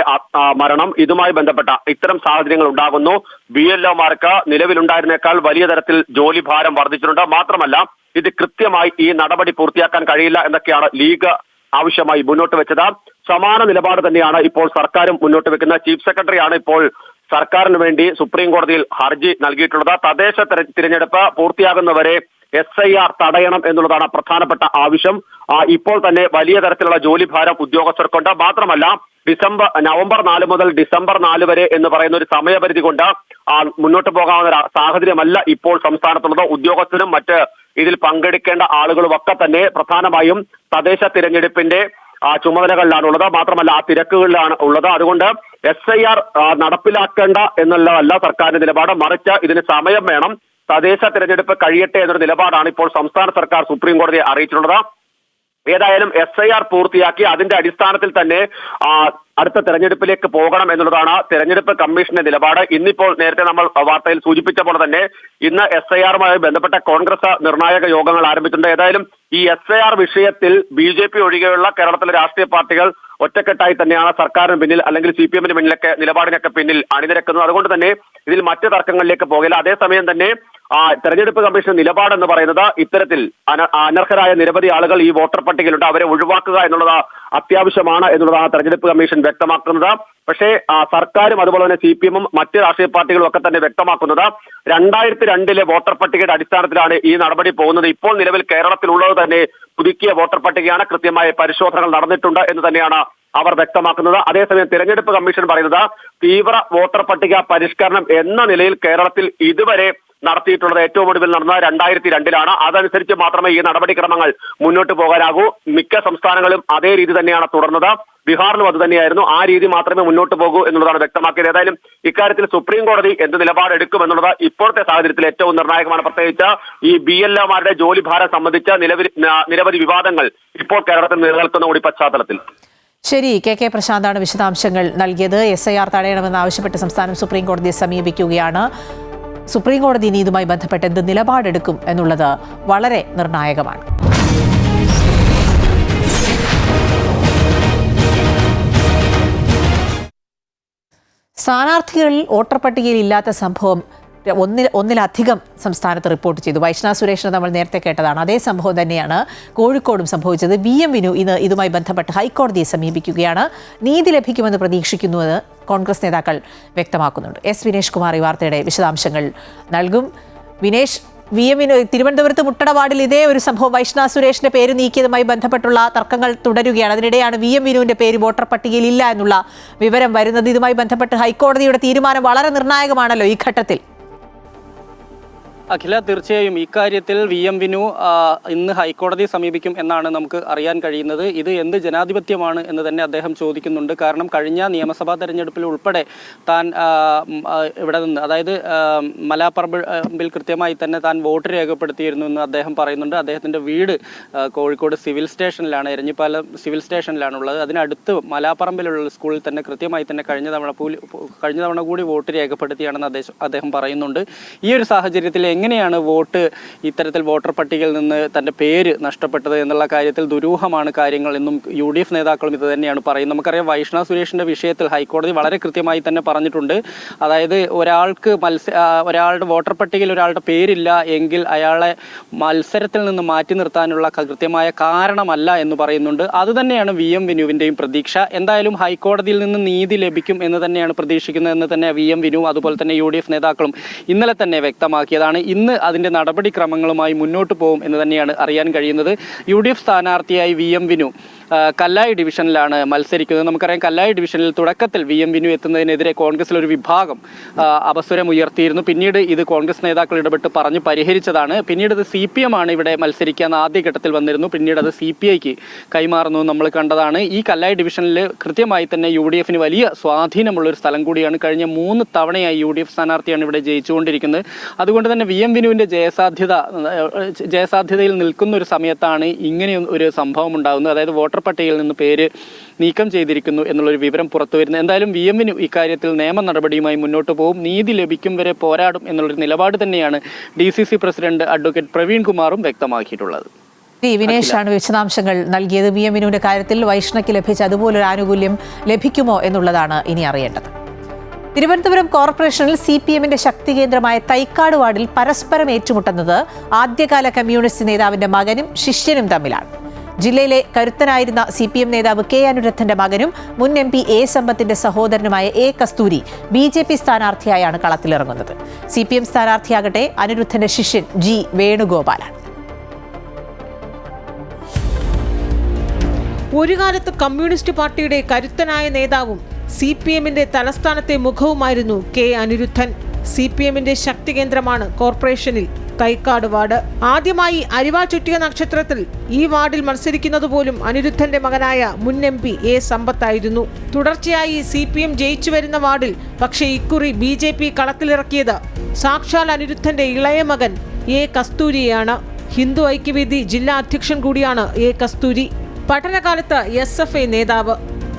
F: മരണം, ഇതുമായി ബന്ധപ്പെട്ട ഇത്തരം സാഹചര്യങ്ങൾ ഉണ്ടാകുന്നു. BLO-മാർക്ക് നിലവിലുണ്ടായിരുന്നേക്കാൾ വലിയ തരത്തിൽ ജോലി ഭാരം വർദ്ധിച്ചിട്ടുണ്ട്. മാത്രമല്ല, ഇത് കൃത്യമായി ഈ നടപടി പൂർത്തിയാക്കാൻ കഴിയില്ല എന്നൊക്കെയാണ് ലീഗ് ആവശ്യമായി മുന്നോട്ട് വെച്ചത്. സമാന നിലപാട് തന്നെയാണ് ഇപ്പോൾ സർക്കാരും മുന്നോട്ട് വെക്കുന്നത്. ചീഫ് സെക്രട്ടറിയാണ് ഇപ്പോൾ സർക്കാരിന് വേണ്ടി സുപ്രീം കോടതിയിൽ ഹർജി നൽകിയിട്ടുള്ളത്. തദ്ദേശ തിരഞ്ഞെടുപ്പ് പൂർത്തിയാകുന്നവരെ SIR തടയണം എന്നുള്ളതാണ് പ്രധാനപ്പെട്ട ആവശ്യം. ഇപ്പോൾ തന്നെ വലിയ തരത്തിലുള്ള ജോലിഭാരം ഉദ്യോഗസ്ഥർക്കുണ്ട്. മാത്രമല്ല, നവംബർ 4 മുതൽ ഡിസംബർ 4 വരെ എന്ന് പറയുന്ന ഒരു സമയപരിധി കൊണ്ട് മുന്നോട്ട് പോകാവുന്ന സാഹചര്യമല്ല ഇപ്പോൾ സംസ്ഥാനത്തുള്ളത്. ഉദ്യോഗസ്ഥരും മറ്റ് ഇതിൽ പങ്കെടുക്കേണ്ട ആളുകളുമൊക്കെ തന്നെ പ്രധാനമായും തദ്ദേശ തിരഞ്ഞെടുപ്പിന്റെ ചുമതലകളിലാണുള്ളത്. മാത്രമല്ല, ആ തിരക്കുകളിലാണ് ഉള്ളത്. അതുകൊണ്ട് SIR നടപ്പിലാക്കേണ്ട എന്നുള്ളതല്ല സർക്കാരിന്റെ നിലപാട്. മറിച്ച് ഇതിന് സമയം വേണം, തദ്ദേശ തിരഞ്ഞെടുപ്പ് കഴിയട്ടെ എന്നൊരു നിലപാടാണ് ഇപ്പോൾ സംസ്ഥാന സർക്കാർ സുപ്രീം കോടതിയെ അറിയിച്ചിട്ടുള്ളത്. ഏതായാലും SIR പൂർത്തിയാക്കി അതിന്റെ അടിസ്ഥാനത്തിൽ തന്നെ അടുത്ത തെരഞ്ഞെടുപ്പിലേക്ക് പോകണം എന്നുള്ളതാണ് തെരഞ്ഞെടുപ്പ് കമ്മീഷന്റെ നിലപാട്. ഇന്നിപ്പോൾ നേരത്തെ നമ്മൾ വാർത്തയിൽ സൂചിപ്പിച്ച പോലെ തന്നെ ഇന്ന് SIR-മായി ബന്ധപ്പെട്ട കോൺഗ്രസ് നിർണായക യോഗങ്ങൾ ആരംഭിച്ചിട്ടുണ്ട്. ഏതായാലും ഈ SIR വിഷയത്തിൽ BJP ഒഴികെയുള്ള കേരളത്തിലെ രാഷ്ട്രീയ പാർട്ടികൾ ഒറ്റക്കെട്ടായി തന്നെയാണ് സർക്കാരിന് പിന്നിൽ അല്ലെങ്കിൽ CPM-ന് പിന്നിലൊക്കെ നിലപാടിനൊക്കെ പിന്നിൽ അണിനിരക്കുന്നത്. അതുകൊണ്ട് തന്നെ ഇതിൽ മറ്റ് തർക്കങ്ങളിലേക്ക് പോകില്ല. അതേസമയം തന്നെ തെരഞ്ഞെടുപ്പ് കമ്മീഷൻ നിലപാടെന്ന് പറയുന്നത് ഇത്തരത്തിൽ അനർഹരായ നിരവധി ആളുകൾ ഈ വോട്ടർ പട്ടികയിലുണ്ട്, അവരെ ഒഴിവാക്കുക എന്നുള്ളത് അത്യാവശ്യമാണ് എന്നുള്ളതാണ് തെരഞ്ഞെടുപ്പ് കമ്മീഷൻ വ്യക്തമാക്കുന്നത്. പക്ഷേ സർക്കാരും അതുപോലെ തന്നെ CPM-ഉം മറ്റ് രാഷ്ട്രീയ പാർട്ടികളും ഒക്കെ തന്നെ വ്യക്തമാക്കുന്നത് 2002 വോട്ടർ പട്ടികയുടെ അടിസ്ഥാനത്തിലാണ് ഈ നടപടി പോകുന്നത്. ഇപ്പോൾ നിലവിൽ കേരളത്തിലുള്ളത് തന്നെ പുതുക്കിയ വോട്ടർ പട്ടികയാണ്. കൃത്യമായ പരിശോധനകൾ നടന്നിട്ടുണ്ട് എന്ന് തന്നെയാണ് അവർ വ്യക്തമാക്കുന്നത്. അതേസമയം തിരഞ്ഞെടുപ്പ് കമ്മീഷൻ പറയുന്നത് തീവ്ര വോട്ടർ പട്ടിക പരിഷ്കരണം എന്ന നിലയിൽ കേരളത്തിൽ ഇതുവരെ നടത്തിയിട്ടുള്ളത് ഏറ്റവും ഒടുവിൽ നടന്നത് 2002-ലാണ്. അതനുസരിച്ച് മാത്രമേ ഈ നടപടിക്രമങ്ങൾ മുന്നോട്ട് പോകാനാകൂ. മിക്ക സംസ്ഥാനങ്ങളും അതേ രീതി തന്നെയാണ് തുടർന്നത്. ബീഹാറിലും അത് തന്നെയായിരുന്നു. ആ രീതി മാത്രമേ മുന്നോട്ട് പോകൂ എന്നുള്ളതാണ് വ്യക്തമാക്കിയത്. ഏതായാലും ഇക്കാര്യത്തിൽ സുപ്രീം കോടതി എന്ത് നിലപാടെടുക്കുമെന്നുള്ളത് ഇപ്പോഴത്തെ സാഹചര്യത്തിൽ ഏറ്റവും നിർണായകമാണ്. പ്രത്യേകിച്ച് ഈ BLOമാരുടെ ജോലിഭാരം സംബന്ധിച്ച നിരവധി വിവാദങ്ങൾ ഇപ്പോൾ കേരളത്തിൽ നിലനിൽക്കുന്ന കൂടി പശ്ചാത്തലത്തിൽ.
A: ശരി, KK പ്രശാന്താണ് വിശദാംശങ്ങൾ നൽകിയത്. SIR തടയണമെന്നാവശ്യപ്പെട്ട് സംസ്ഥാനം സുപ്രീം കോടതിയെ സമീപിക്കുകയാണ്. സുപ്രീം കോടതി ഇനി ഇതുമായി ബന്ധപ്പെട്ട് എന്ത് നിലപാടെടുക്കും എന്നുള്ളത് വളരെ നിർണായകമാണ്. സ്ഥാനാർത്ഥികളിൽ വോട്ടർ പട്ടികയിൽ ഇല്ലാത്ത സംഭവം ഒന്നിലധികം സംസ്ഥാനത്ത് റിപ്പോർട്ട് ചെയ്തു. വൈഷ്ണ സുരേഷിനെ നമ്മൾ നേരത്തെ കേട്ടതാണ്. അതേ സംഭവം തന്നെയാണ് കോഴിക്കോടും സംഭവിച്ചത്. VM വിനു ഇന്ന് ഇതുമായി ബന്ധപ്പെട്ട് ഹൈക്കോടതിയെ സമീപിക്കുകയാണ്. നീതി ലഭിക്കുമെന്ന് പ്രതീക്ഷിക്കുന്നുവെന്ന് കോൺഗ്രസ് നേതാക്കൾ വ്യക്തമാക്കുന്നുണ്ട്. വിനേഷ് കുമാർ ഈ വാർത്തയുടെ വിശദാംശങ്ങൾ നൽകും. വിനേഷ്, VM വിനു തിരുവനന്തപുരത്ത് മുട്ടട വാർഡിൽ ഇതേ ഒരു സംഭവം വൈഷ്ണ സുരേഷിന്റെ പേര് നീക്കിയതുമായി ബന്ധപ്പെട്ടുള്ള തർക്കങ്ങൾ തുടരുകയാണ്. അതിനിടെയാണ് VM വിനുവിന്റെ പേര് വോട്ടർ പട്ടികയിൽ ഇല്ല എന്നുള്ള വിവരം വരുന്നത്. ഇതുമായി ബന്ധപ്പെട്ട് ഹൈക്കോടതിയുടെ തീരുമാനം വളരെ നിർണായകമാണല്ലോ ഈ ഘട്ടത്തിൽ.
M: അഖില, തീർച്ചയായും ഇക്കാര്യത്തിൽ VM വിനു ഇന്ന് ഹൈക്കോടതിയെ സമീപിക്കും എന്നാണ് നമുക്ക് അറിയാൻ കഴിയുന്നത്. ഇത് എന്ത് ജനാധിപത്യമാണ് എന്ന് തന്നെ അദ്ദേഹം ചോദിക്കുന്നുണ്ട്. കാരണം കഴിഞ്ഞ നിയമസഭാ തെരഞ്ഞെടുപ്പിൽ ഉൾപ്പെടെ താൻ ഇവിടെ നിന്ന്, അതായത് മലാപ്പറമ്പിൽ കൃത്യമായി തന്നെ താൻ വോട്ട് രേഖപ്പെടുത്തിയിരുന്നു എന്ന് അദ്ദേഹം പറയുന്നുണ്ട്. അദ്ദേഹത്തിൻ്റെ വീട് കോഴിക്കോട് സിവിൽ സ്റ്റേഷനിലാണ്, എരഞ്ഞിപ്പാലം സിവിൽ സ്റ്റേഷനിലാണുള്ളത്. അതിനടുത്ത് മലാപ്പറമ്പിലുള്ള സ്കൂളിൽ തന്നെ കൃത്യമായി തന്നെ കഴിഞ്ഞ തവണ കൂടി വോട്ട് രേഖപ്പെടുത്തിയാണെന്ന് അദ്ദേഹം പറയുന്നുണ്ട്. ഈ ഒരു സാഹചര്യത്തിൽ എങ്ങനെയാണ് വോട്ട് ഇത്തരത്തിൽ വോട്ടർ പട്ടികയിൽ നിന്ന് തൻ്റെ പേര് നഷ്ടപ്പെട്ടത് എന്നുള്ള കാര്യത്തിൽ ദുരൂഹമാണ് കാര്യങ്ങൾ എന്നും UDF നേതാക്കളും ഇത് തന്നെയാണ് പറയുന്നത്. നമുക്കറിയാം, വൈഷ്ണ സുരേഷിൻ്റെ വിഷയത്തിൽ ഹൈക്കോടതി വളരെ കൃത്യമായി തന്നെ പറഞ്ഞിട്ടുണ്ട്. അതായത് ഒരാളുടെ വോട്ടർ പട്ടികയിൽ ഒരാളുടെ പേരില്ല എങ്കിൽ അയാളെ മത്സരത്തിൽ നിന്ന് മാറ്റി നിർത്താനുള്ള കൃത്യമായ കാരണമല്ല എന്ന് പറയുന്നുണ്ട്. അതുതന്നെയാണ് VM വിനുവിൻ്റെയും പ്രതീക്ഷ. എന്തായാലും ഹൈക്കോടതിയിൽ നിന്ന് നീതി ലഭിക്കും എന്ന് തന്നെയാണ് പ്രതീക്ഷിക്കുന്നതെന്ന് തന്നെ VM വിനു അതുപോലെ തന്നെ UDF നേതാക്കളും ഇന്നലെ തന്നെ വ്യക്തമാക്കിയതാണ്. ഇന്ന് അതിൻ്റെ നടപടിക്രമങ്ങളുമായി മുന്നോട്ട് പോകും എന്ന് തന്നെയാണ് അറിയാൻ കഴിയുന്നത്. UDF സ്ഥാനാർത്ഥിയായി VM വിനു കല്ലായി ഡിവിഷനിലാണ് മത്സരിക്കുന്നത്. നമുക്കറിയാം, കല്ലായി ഡിവിഷനിൽ തുടക്കത്തിൽ VM വിനു എത്തുന്നതിനെതിരെ കോൺഗ്രസിലൊരു വിഭാഗം അവസരം ഉയർത്തിയിരുന്നു. പിന്നീട് ഇത് കോൺഗ്രസ് നേതാക്കൾ ഇടപെട്ട് പറഞ്ഞ് പരിഹരിച്ചതാണ്. പിന്നീട് ഇത് CPM ആണ് ഇവിടെ മത്സരിക്കാൻ ആദ്യഘട്ടത്തിൽ വന്നിരുന്നു. പിന്നീട് അത് CPIക്ക് കൈമാറുന്നു നമ്മൾ കണ്ടതാണ്. ഈ കല്ലായി ഡിവിഷനിൽ കൃത്യമായി തന്നെ UDFന് വലിയ സ്വാധീനമുള്ളൊരു സ്ഥലം കൂടിയാണ്. കഴിഞ്ഞ 3 തവണയായി UDF സ്ഥാനാർത്ഥിയാണ് ഇവിടെ ജയിച്ചുകൊണ്ടിരിക്കുന്നത്. അതുകൊണ്ട് തന്നെ VM വിനുവിൻ്റെ ജയസാധ്യതയിൽ നിൽക്കുന്ന ഒരു സമയത്താണ് ഇങ്ങനെ ഒരു സംഭവം ഉണ്ടാകുന്നത്. അതായത് വോട്ടർ പട്ടികയിൽ നിന്ന് പേര് നീക്കം ചെയ്തിരിക്കുന്നു എന്നുള്ളൊരു വിവരം പുറത്തു വരുന്നത്. എന്തായാലും VM വിനു ഇക്കാര്യത്തിൽ നിയമ നടപടിയുമായി മുന്നോട്ട് പോകും. നീതി ലഭിക്കും വരെ പോരാടും എന്നുള്ളൊരു നിലപാട് തന്നെയാണ് DCC പ്രസിഡന്റ് അഡ്വക്കേറ്റ് പ്രവീൺ കുമാറും വ്യക്തമാക്കിയിട്ടുള്ളത്.
A: വിനേഷാണ് വിശദാംശങ്ങൾ നൽകിയത്. VM വിനുവിന്റെ കാര്യത്തിൽ വൈഷ്ണയ്ക്ക് ലഭിച്ച അതുപോലൊരു ആനുകൂല്യം ലഭിക്കുമോ എന്നുള്ളതാണ് ഇനി അറിയേണ്ടത്. തിരുവനന്തപുരം കോർപ്പറേഷനിൽ CPMന്റെ ശക്തി കേന്ദ്രമായ തൈക്കാട് വാർഡിൽ പരസ്പരം ഏറ്റുമുട്ടുന്നത് ആദ്യകാല കമ്മ്യൂണിസ്റ്റ് നേതാവിന്റെ മകനും ശിഷ്യനും തമ്മിലാണ്. ജില്ലയിലെ കരുത്തനായിരുന്ന CPM നേതാവ് K അനുരഥന്റെ മകനും മുൻ MP A സമ്പത്തിന്റെ സഹോദരനുമായ A കസ്തൂരി BJP സ്ഥാനാർത്ഥിയായാണ് കളത്തിലിറങ്ങുന്നത്. CPM സ്ഥാനാർത്ഥിയാകട്ടെ അനിരുദ്ധന്റെ ശിഷ്യൻ G വേണുഗോപാലാണ്.
N: ഒരു കാലത്ത് കമ്മ്യൂണിസ്റ്റ് പാർട്ടിയുടെ കരുത്തനായ നേതാവും CPMന്റെ തലസ്ഥാനത്തെ മുഖവുമായിരുന്നു K അനിരുദ്ധൻ. CPMന്റെ ശക്തി കേന്ദ്രമാണ് കോർപ്പറേഷനിൽ തൈക്കാട് വാർഡ്. ആദ്യമായി അരിവാൾ ചുറ്റിയ നക്ഷത്രത്തിൽ ഈ വാർഡിൽ മത്സരിക്കുന്നത് പോലും അനിരുദ്ധന്റെ മകനായ മുൻ MP A സമ്പത്തായിരുന്നു. തുടർച്ചയായി CPM ജയിച്ചു വരുന്ന വാർഡിൽ പക്ഷേ ഇക്കുറി BJP കളത്തിലിറക്കിയത് സാക്ഷാൽ അനിരുദ്ധന്റെ ഇളയ മകൻ A കസ്തൂരിയാണ്. ഹിന്ദു ഐക്യവേദി ജില്ലാ അധ്യക്ഷൻ കൂടിയാണ് A കസ്തൂരി. പഠനകാലത്ത് SFI നേതാവ്.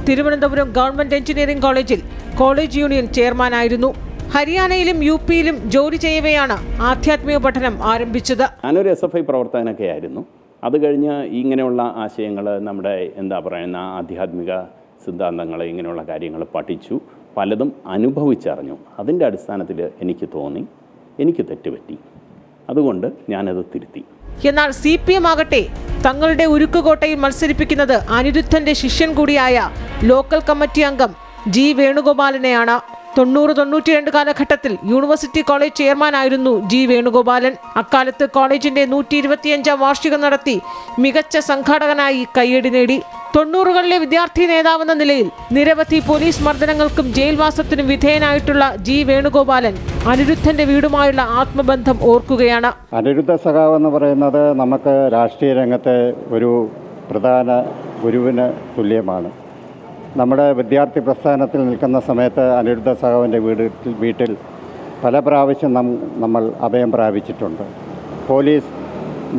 N: തിരുവനന്തപുരം ഗവൺമെന്റ് എഞ്ചിനീയറിംഗ് കോളേജിൽ കോളേജ് യൂണിയൻ ചെയർമാനായിരുന്നു. ഹരിയാനയിലും UPയിലും ജോലി ചെയ്യവെയാണ് ആധ്യാത്മിക പഠനം ആരംഭിച്ചത്.
O: ഞാനൊരു SFI പ്രവർത്തകനൊക്കെ ആയിരുന്നു. അത് കഴിഞ്ഞ് ഇങ്ങനെയുള്ള ആശയങ്ങൾ, നമ്മുടെ ആധ്യാത്മിക സിദ്ധാന്തങ്ങൾ, ഇങ്ങനെയുള്ള കാര്യങ്ങൾ പഠിച്ചു, പലതും അനുഭവിച്ചറിഞ്ഞു. അതിൻ്റെ അടിസ്ഥാനത്തിൽ എനിക്ക് തോന്നി എനിക്ക് തെറ്റുപറ്റി. അതുകൊണ്ട് ഞാനത് തിരുത്തി.
N: എന്നാൽ CPM ആകട്ടെ തങ്ങളുടെ ഉരുക്കുകോട്ടയിൽ മത്സരിപ്പിക്കുന്നത് അനിരുദ്ധന്റെ ശിഷ്യൻ കൂടിയായ ലോക്കൽ കമ്മിറ്റി അംഗം G വേണുഗോപാലിനെയാണ്. തൊണ്ണൂറ്റിരണ്ട് കാലഘട്ടത്തിൽ യൂണിവേഴ്സിറ്റി കോളേജ് ചെയർമാനായിരുന്നു ജി വേണുഗോപാലൻ. അക്കാലത്ത് കോളേജിന്റെ 125ാം വാർഷികം നടത്തി മികച്ച സംഘാടകനായി കയ്യടി നേടി. 90കളിലെ വിദ്യാർത്ഥി നേതാവെന്ന നിലയിൽ നിരവധി പോലീസ് മർദ്ദനങ്ങൾക്കും ജയിൽവാസത്തിനും വിധേയനായിട്ടുള്ള ജി വേണുഗോപാലൻ അനിരുദ്ധന്റെ വീടുമായുള്ള ആത്മബന്ധം ഓർക്കുകയാണ്.
P: അനിരുദ്ധ സഖാവ് എന്ന് പറയുന്നത് നമുക്ക് രാഷ്ട്രീയ രംഗത്തെ ഒരു പ്രധാന ഗുരുവിന് തുല്യമാണ്. നമ്മുടെ വിദ്യാർത്ഥി പ്രസ്ഥാനത്തിൽ നിൽക്കുന്ന സമയത്ത് അനിരുദ്ധ സഖാവിൻ്റെ വീട്ടിൽ പല പ്രാവശ്യം നമ്മൾ അഭയം പ്രാപിച്ചിട്ടുണ്ട്. പോലീസ്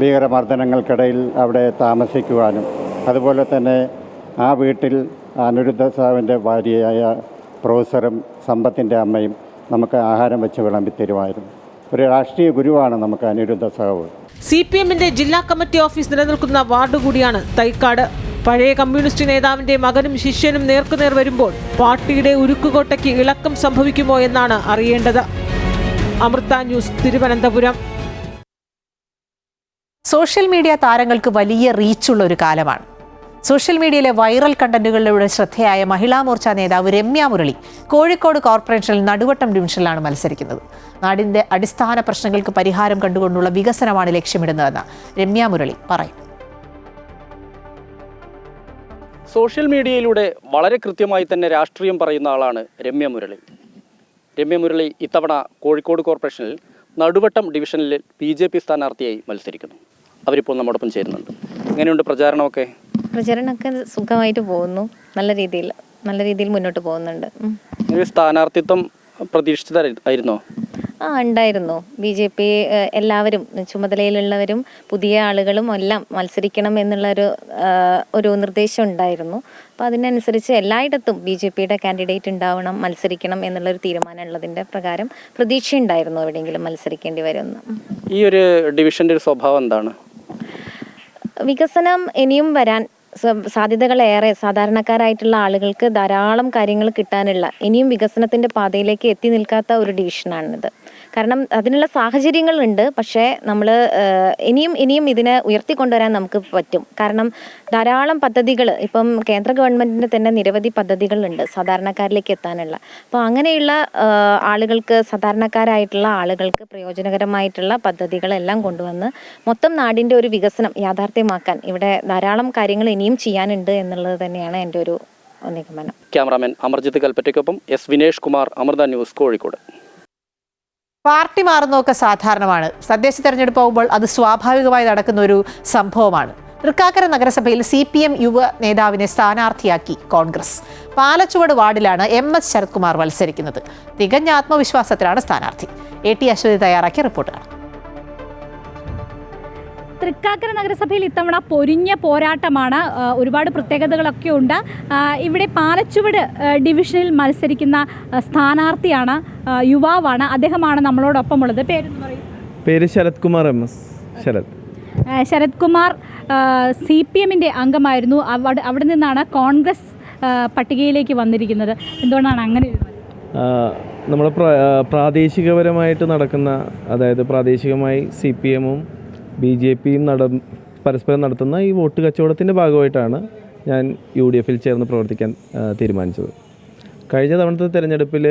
P: ഭീകരമർദ്ദനങ്ങൾക്കിടയിൽ അവിടെ താമസിക്കുവാനും അതുപോലെ തന്നെ ആ വീട്ടിൽ അനിരുദ്ധ സഖാവിൻ്റെ ഭാര്യയായ പ്രൊഫസറും സമ്പത്തിൻ്റെ അമ്മയും നമുക്ക് ആഹാരം വെച്ച് വിളമ്പിത്തരുമായിരുന്നു. ഒരു രാഷ്ട്രീയ ഗുരുവാണ് നമുക്ക് അനിരുദ്ധ സഖാവ്.
N: CPMന്റെ ജില്ലാ കമ്മിറ്റി ഓഫീസ് നിലനിൽക്കുന്ന വാർഡ് കൂടിയാണ് തൈക്കാട്. പഴയ കമ്മ്യൂണിസ്റ്റ് നേതാവിന്റെ മകനും ശിഷ്യനും നേർക്കുനേർ വരുമ്പോൾ പാർട്ടിയുടെ ഉരുക്കുകോട്ടയ്ക്ക് ഇളക്കം സംഭവിക്കുമോ എന്നാണ് അറിയേണ്ടത്. Amrita news, Thiruvananthapuram.
A: Social media താരങ്ങൾക്ക് വലിയ റീച്ചുള്ള ഒരു കാലമാണ്. സോഷ്യൽ മീഡിയയിലെ വൈറൽ കണ്ടന്റുകളിലൂടെ ശ്രദ്ധേയായ മഹിളാ മോർച്ച നേതാവ് രമ്യ മുരളി കോഴിക്കോട് കോർപ്പറേഷനിൽ നടുവട്ടം ഡിവിഷനിലാണ് മത്സരിക്കുന്നത്. നാടിന്റെ അടിസ്ഥാന പ്രശ്നങ്ങൾക്ക് പരിഹാരം കണ്ടുകൊണ്ടുള്ള വികസനമാണ് ലക്ഷ്യമിടുന്നതെന്ന് രമ്യ മുരളി പറയും.
M: സോഷ്യൽ മീഡിയയിലൂടെ വളരെ കൃത്യമായി തന്നെ രാഷ്ട്രീയം പറയുന്ന ആളാണ് രമ്യ മുരളി. രമ്യ മുരളി ഇത്തവണ കോഴിക്കോട് കോർപ്പറേഷനിൽ നടുവട്ടം ഡിവിഷനിൽ BJP സ്ഥാനാർത്ഥിയായി മത്സരിക്കുന്നു. അവരിപ്പോൾ നമ്മോടൊപ്പം ചേരുന്നുണ്ട്. എങ്ങനെയുണ്ട് പ്രചാരണമൊക്കെ?
Q: പ്രചാരണമൊക്കെ സുഖമായിട്ട് പോകുന്നു. നല്ല രീതിയിൽ മുന്നോട്ട് പോകുന്നുണ്ട്.
M: സ്ഥാനാർത്ഥിത്വം പ്രതീക്ഷിച്ചതായിരുന്നോ?
Q: ഉണ്ടായിരുന്നു. BJP എല്ലാവരും ചുമതലയിലുള്ളവരും പുതിയ ആളുകളും എല്ലാം മത്സരിക്കണം ഒരു നിർദ്ദേശം ഉണ്ടായിരുന്നു. അപ്പോൾ അതിനനുസരിച്ച് എല്ലായിടത്തും BJPയുടെ കാൻഡിഡേറ്റ് ഉണ്ടാവണം, മത്സരിക്കണം എന്നുള്ളൊരു തീരുമാനം ഉള്ളതിൻ്റെ പ്രകാരം പ്രതീക്ഷയുണ്ടായിരുന്നു എവിടെയെങ്കിലും മത്സരിക്കേണ്ടി വരുമെന്ന്.
M: ഈ ഒരു ഡിവിഷൻ്റെ ഒരു സ്വഭാവം എന്താണ്?
Q: വികസനം ഇനിയും വരാൻ സാധ്യതകളേറെ. സാധാരണക്കാരായിട്ടുള്ള ആളുകൾക്ക് ധാരാളം കാര്യങ്ങൾ കിട്ടാനുള്ള, ഇനിയും വികസനത്തിൻ്റെ പാതയിലേക്ക് എത്തി നിൽക്കാത്ത ഒരു ഡിവിഷനാണിത്. കാരണം അതിനുള്ള സാഹചര്യങ്ങളുണ്ട്. പക്ഷേ നമ്മൾ ഇനിയും ഇതിനെ ഉയർത്തിക്കൊണ്ടുവരാൻ നമുക്ക് പറ്റും. കാരണം ധാരാളം പദ്ധതികൾ ഇപ്പം കേന്ദ്ര ഗവൺമെൻറ്റിൻ്റെ തന്നെ നിരവധി പദ്ധതികളുണ്ട് സാധാരണക്കാരിലേക്ക് എത്താനുള്ള. അപ്പോൾ അങ്ങനെയുള്ള ആളുകൾക്ക്, സാധാരണക്കാരായിട്ടുള്ള ആളുകൾക്ക് പ്രയോജനകരമായിട്ടുള്ള പദ്ധതികളെല്ലാം കൊണ്ടുവന്ന് മൊത്തം നാടിൻ്റെ ഒരു വികസനം യാഥാർത്ഥ്യമാക്കാൻ ഇവിടെ ധാരാളം കാര്യങ്ങൾ ഇനിയും ചെയ്യാനുണ്ട് എന്നുള്ളത് തന്നെയാണ് എൻ്റെ ഒരു നിഗമനം.
M: ക്യാമറാമാൻ അമർജിത്ത് കൽപ്പറ്റയ്ക്കൊപ്പം S Vinesh Kumar, Amrita News, Kozhikode.
A: Party മാറുന്നതൊക്കെ സാധാരണമാണ്. തദ്ദേശ തെരഞ്ഞെടുപ്പ് ആകുമ്പോൾ അത് സ്വാഭാവികമായി നടക്കുന്ന ഒരു സംഭവമാണ്. തൃക്കാക്കര നഗരസഭയിൽ CPM യുവ നേതാവിനെ സ്ഥാനാർത്ഥിയാക്കി കോൺഗ്രസ്. പാലച്ചുവട് വാർഡിലാണ് MS ശരത് കുമാർ മത്സരിക്കുന്നത്. തികഞ്ഞ ആത്മവിശ്വാസത്തിലാണ് സ്ഥാനാർത്ഥി. AT അശ്വതി തയ്യാറാക്കിയ റിപ്പോർട്ടാണ്.
R: തൃക്കാക്കര നഗരസഭയിൽ ഇത്തവണ പൊരിഞ്ഞ പോരാട്ടമാണ്. ഒരുപാട് പ്രത്യേകതകളൊക്കെ ഉണ്ട്. ഇവിടെ പാലച്ചുവട് ഡിവിഷനിൽ മത്സരിക്കുന്ന സ്ഥാനാർത്ഥിയാണ്, യുവാവാണ്. അദ്ദേഹമാണ് നമ്മളോടൊപ്പം ഉള്ളത്.
S: പേര് ശരത് കുമാർ MS.
R: ശരത് കുമാർ CPMന്റെ അംഗമായിരുന്നു. അവിടെ നിന്നാണ് കോൺഗ്രസ് പട്ടികയിലേക്ക് വന്നിരിക്കുന്നത്. എന്തുകൊണ്ടാണ് അങ്ങനെ?
S: നമ്മൾ പ്രാദേശികപരമായിട്ട് നടക്കുന്ന, അതായത് പ്രാദേശികമായി CPMഉം BJPയും പരസ്പരം നടത്തുന്ന ഈ വോട്ട് കച്ചവടത്തിൻ്റെ ഭാഗമായിട്ടാണ് ഞാൻ UDFൽ ചേർന്ന് പ്രവർത്തിക്കാൻ തീരുമാനിച്ചത്. കഴിഞ്ഞ തവണത്തെ തിരഞ്ഞെടുപ്പിൽ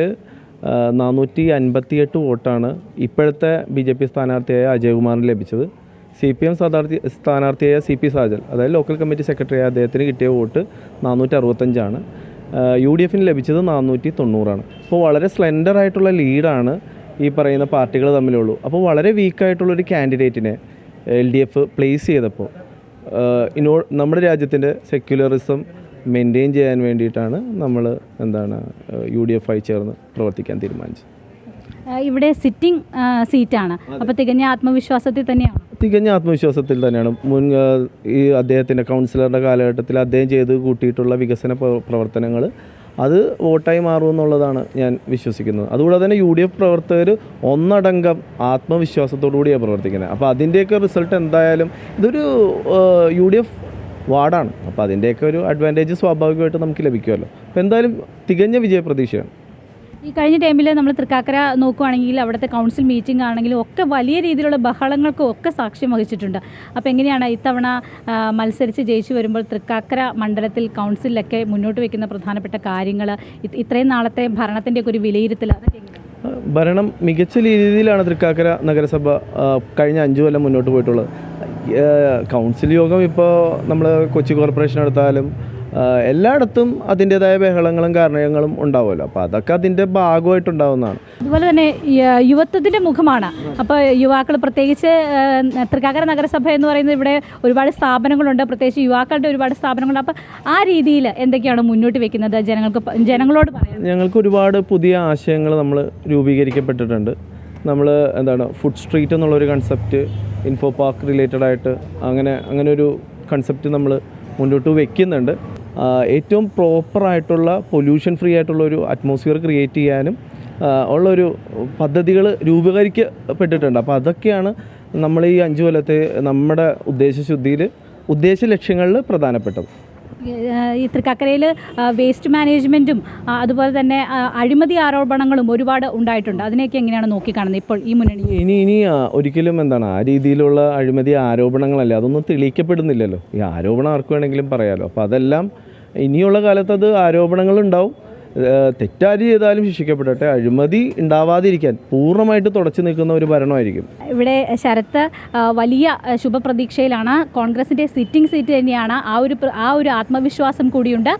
S: 458 വോട്ടാണ് ഇപ്പോഴത്തെ BJP സ്ഥാനാർത്ഥിയായ അജയ്കുമാറിന് ലഭിച്ചത്. CPM സ്ഥാനാർത്ഥിയായ CP സാജൽ, അതായത് ലോക്കൽ കമ്മിറ്റി സെക്രട്ടറിയായ അദ്ദേഹത്തിന് കിട്ടിയ വോട്ട് 465ആണ്. UDFന് ലഭിച്ചത് 490ആണ്. അപ്പോൾ വളരെ സ്ലെൻഡർ ആയിട്ടുള്ള ലീഡാണ് ഈ പറയുന്ന പാർട്ടികൾ തമ്മിലുള്ളൂ. അപ്പോൾ വളരെ വീക്കായിട്ടുള്ളൊരു കാൻഡിഡേറ്റിനെ LDF പ്ലേസ് ചെയ്തപ്പോൾ നമ്മുടെ രാജ്യത്തിൻ്റെ സെക്യുലറിസം മെയിൻറ്റെയിൻ ചെയ്യാൻ വേണ്ടിയിട്ടാണ് നമ്മൾ UDF ആയി ചേർന്ന് പ്രവർത്തിക്കാൻ തീരുമാനിച്ചത്.
R: ഇവിടെ സിറ്റിംഗ് സീറ്റാണ്. അപ്പോൾ തികഞ്ഞ ആത്മവിശ്വാസത്തിൽ തന്നെയാണ്. ഈ അദ്ദേഹത്തിൻ്റെ കൗൺസിലറുടെ കാലഘട്ടത്തിൽ അദ്ദേഹം ചെയ്ത് കൂട്ടിയിട്ടുള്ള വികസന പ്രവർത്തനങ്ങൾ അത് വോട്ടായി മാറുമെന്നുള്ളതാണ് ഞാൻ വിശ്വസിക്കുന്നത്. അതുകൂടാതെ തന്നെ UDF പ്രവർത്തകർ ഒന്നടങ്കം ആത്മവിശ്വാസത്തോടു കൂടിയാണ് പ്രവർത്തിക്കുന്നത്. അപ്പോൾ അതിൻ്റെയൊക്കെ റിസൾട്ട് എന്തായാലും ഇതൊരു UDF വാർഡാണ്. അപ്പോൾ അതിൻ്റെയൊക്കെ ഒരു അഡ്വാൻറ്റേജ് സ്വാഭാവികമായിട്ട് നമുക്ക് ലഭിക്കുമല്ലോ. അപ്പോൾ എന്തായാലും തികഞ്ഞ വിജയപ്രതീക്ഷയാണ്. ഈ കഴിഞ്ഞ ടൈമിൽ നമ്മൾ തൃക്കാക്കര നോക്കുകയാണെങ്കിൽ അവിടുത്തെ കൗൺസിൽ മീറ്റിംഗ് ആണെങ്കിലും ഒക്കെ വലിയ രീതിയിലുള്ള ബഹളങ്ങൾക്കും ഒക്കെ സാക്ഷ്യം വഹിച്ചിട്ടുണ്ട്. അപ്പോൾ എങ്ങനെയാണ് ഇത്തവണ മത്സരിച്ച് ജയിച്ചു വരുമ്പോൾ തൃക്കാക്കര മണ്ഡലത്തിൽ കൗൺസിലൊക്കെ മുന്നോട്ട് വയ്ക്കുന്ന പ്രധാനപ്പെട്ട കാര്യങ്ങൾ, ഇത്രയും നാളത്തെ ഭരണത്തിൻ്റെയൊക്കെ ഒരു വിലയിരുത്തൽ, അതൊക്കെ
S: ഭരണം മികച്ച രീതിയിലാണ് തൃക്കാക്കര നഗരസഭ കഴിഞ്ഞ 5 കൊല്ലം മുന്നോട്ട് പോയിട്ടുള്ളത്. കൗൺസിൽ യോഗം ഇപ്പോൾ നമ്മൾ കൊച്ചി കോർപ്പറേഷൻ എടുത്താലും എല്ലായിടത്തും അതിൻ്റേതായ ബഹളങ്ങളും കാരണങ്ങളും ഉണ്ടാവുമല്ലോ. അപ്പോൾ അതൊക്കെ അതിൻ്റെ ഭാഗമായിട്ടുണ്ടാവുന്നതാണ്.
R: അതുപോലെ തന്നെ യുവത്വത്തിൻ്റെ മുഖമാണ്. അപ്പോൾ യുവാക്കൾ, പ്രത്യേകിച്ച് തൃക്കാക്കര നഗരസഭ എന്ന് പറയുന്നത് ഇവിടെ ഒരുപാട് സ്ഥാപനങ്ങളുണ്ട്, പ്രത്യേകിച്ച് യുവാക്കളുടെ ഒരുപാട് സ്ഥാപനങ്ങളുണ്ട്. അപ്പോൾ ആ രീതിയിൽ എന്തൊക്കെയാണ് മുന്നോട്ട് വെക്കുന്നത് ജനങ്ങളോട് പറയാൻ?
S: ഞങ്ങൾക്ക് ഒരുപാട് പുതിയ ആശയങ്ങൾ നമ്മൾ രൂപീകരിക്കപ്പെട്ടിട്ടുണ്ട്. നമ്മൾ ഫുഡ് സ്ട്രീറ്റ് എന്നുള്ളൊരു കൺസെപ്റ്റ്, ഇൻഫോ പാർക്ക് റിലേറ്റഡ് ആയിട്ട് അങ്ങനെ ഒരു കൺസെപ്റ്റ് നമ്മൾ മുന്നോട്ട് വയ്ക്കുന്നുണ്ട്. ഏറ്റവും പ്രോപ്പറായിട്ടുള്ള പൊല്യൂഷൻ ഫ്രീ ആയിട്ടുള്ള ഒരു അറ്റ്മോസ്ഫിയർ ക്രിയേറ്റ് ചെയ്യാനും ഉള്ളൊരു പദ്ധതികൾ രൂപീകരിക്കപ്പെട്ടിട്ടുണ്ട്. അപ്പോൾ അതൊക്കെയാണ് നമ്മൾ ഈ 5 കൊല്ലത്തെ നമ്മുടെ ഉദ്ദേശ ലക്ഷ്യങ്ങളിൽ പ്രധാനപ്പെട്ടത്.
R: ഈ തൃക്കാക്കരയിൽ വേസ്റ്റ് മാനേജ്മെൻറ്റും അതുപോലെ തന്നെ അഴിമതി ആരോപണങ്ങളും ഒരുപാട് ഉണ്ടായിട്ടുണ്ട്. അതിനെയൊക്കെ എങ്ങനെയാണ് നോക്കിക്കാണുന്നത് ഇപ്പോൾ ഈ മുന്നണി?
S: ഇനി ഒരിക്കലും ആ രീതിയിലുള്ള അഴിമതി ആരോപണങ്ങളല്ല, അതൊന്നും തെളിയിക്കപ്പെടുന്നില്ലല്ലോ. ഈ ആരോപണം ആർക്ക് വേണമെങ്കിലും പറയാമല്ലോ. അപ്പോൾ അതെല്ലാം ഇനിയുള്ള കാലത്ത് അത് ആരോപണങ്ങളുണ്ടാവും. തെറ്റാര് ചെയ്താലും ശിക്ഷിക്കപ്പെടട്ടെ. അഴിമതി ഉണ്ടാവാതിരിക്കാൻ പൂർണ്ണമായിട്ട് തുടച്ചു നിൽക്കുന്ന ഒരു ഭരണമായിരിക്കും.
R: ഇവിടെ ശരത്ത് വലിയ ശുഭപ്രതീക്ഷയിലാണ്. കോൺഗ്രസിൻ്റെ സിറ്റിംഗ് സീറ്റ് തന്നെയാണ്. ആ ഒരു ആത്മവിശ്വാസം കൂടിയുണ്ട്.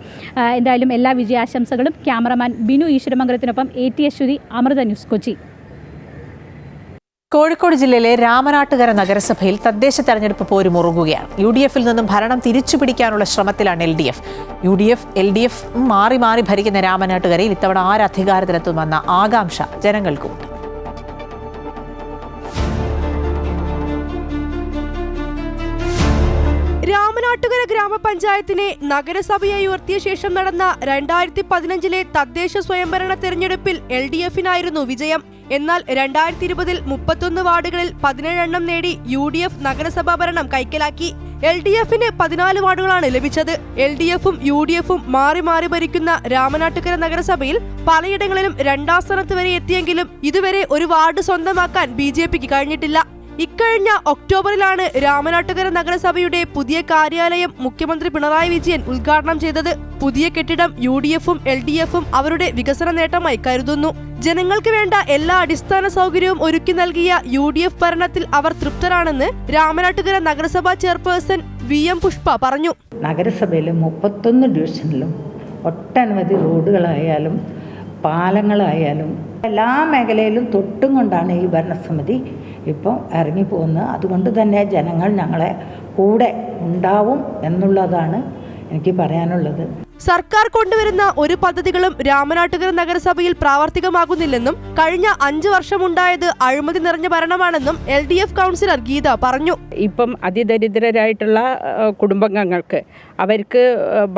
R: എന്തായാലും എല്ലാ വിജയാശംസകളും. ക്യാമറമാൻ ബിനു ഈശ്വരമംഗലത്തിനൊപ്പം AT അശ്വതി, അമൃത ന്യൂസ്, കൊച്ചി.
A: കോഴിക്കോട് ജില്ലയിലെ രാമനാട്ടുകര നഗരസഭയിൽ തദ്ദേശ തെരഞ്ഞെടുപ്പ് പോരുമുറുകുകയാണ്. UDF-ൽ നിന്നും ഭരണം തിരിച്ചുപിടിക്കാനുള്ള ശ്രമത്തിലാണ് LDF. UDF, LDF മാറി മാറി ഭരിക്കുന്ന രാമനാട്ടുകരയിൽ ഇത്തവണ ആര് അധികാരത്തിലെത്തുമെന്ന ആകാംക്ഷ ജനങ്ങൾക്കുണ്ട്.
T: രാമനാട്ടുകര ഗ്രാമപഞ്ചായത്തിനെ നഗരസഭയായി ഉയർത്തിയ ശേഷം നടന്ന 2015-ലെ തദ്ദേശ സ്വയംഭരണ തെരഞ്ഞെടുപ്പിൽ LDF-നായിരുന്നു വിജയം. എന്നാൽ 2020-ൽ 31 വാർഡുകളിൽ 17 എണ്ണം നേടി UDF നഗരസഭാ ഭരണം കൈക്കലാക്കി. LDF-ന് 14 വാർഡുകളാണ് ലഭിച്ചത്. LDF-ഉം UDF-ഉം മാറി മാറി ഭരിക്കുന്ന രാമനാട്ടുകര നഗരസഭയിൽ പലയിടങ്ങളിലും 2ാം സ്ഥാനത്ത് വരെ എത്തിയെങ്കിലും ഇതുവരെ ഒരു വാർഡ് സ്വന്തമാക്കാൻ BJPക്ക് കഴിഞ്ഞിട്ടില്ല. ഇക്കഴിഞ്ഞ ഒക്ടോബറിലാണ് രാമനാട്ടുകര നഗരസഭയുടെ പുതിയ കാര്യാലയം മുഖ്യമന്ത്രി പിണറായി വിജയൻ ഉദ്ഘാടനം ചെയ്തത്. പുതിയ കെട്ടിടം UDF-ഉം LDF-ഉം അവരുടെ വികസന നേട്ടമായി കരുതുന്നു. ജനങ്ങൾക്ക് വേണ്ട എല്ലാ അടിസ്ഥാന സൗകര്യവും ഒരുക്കി നൽകിയ UDF ഭരണത്തിൽ അവർ തൃപ്തരാണെന്ന് രാമനാട്ടുകര നഗരസഭാ ചെയർപേഴ്സൺ VM പുഷ്പ പറഞ്ഞു.
U: നഗരസഭയിലെ 31 ഡിവിഷനിലും ഒട്ടനവധി റോഡുകളായാലും പാലങ്ങളായാലും എല്ലാ മേഖലയിലും തൊട്ടും കൊണ്ടാണ് ഈ ഭരണസമിതി ഇപ്പോൾ ഇറങ്ങിപ്പോകുന്നത്. അതുകൊണ്ട് തന്നെ ജനങ്ങൾ ഞങ്ങളെ കൂടെ ഉണ്ടാവും എന്നുള്ളതാണ് എനിക്ക് പറയാനുള്ളത്.
T: സർക്കാർ കൊണ്ടുവരുന്ന ഒരു പദ്ധതികളും രാമനാട്ടുകര നഗരസഭയിൽ പ്രാവർത്തികമാകുന്നില്ലെന്നും കഴിഞ്ഞ 5 വർഷമുണ്ടായത് അഴിമതി നിറഞ്ഞ ഭരണമാണെന്നും LDF കൗൺസിലർ ഗീത പറഞ്ഞു.
V: ഇപ്പം അതിദരിദ്രരായിട്ടുള്ള കുടുംബാംഗങ്ങൾക്ക് അവർക്ക്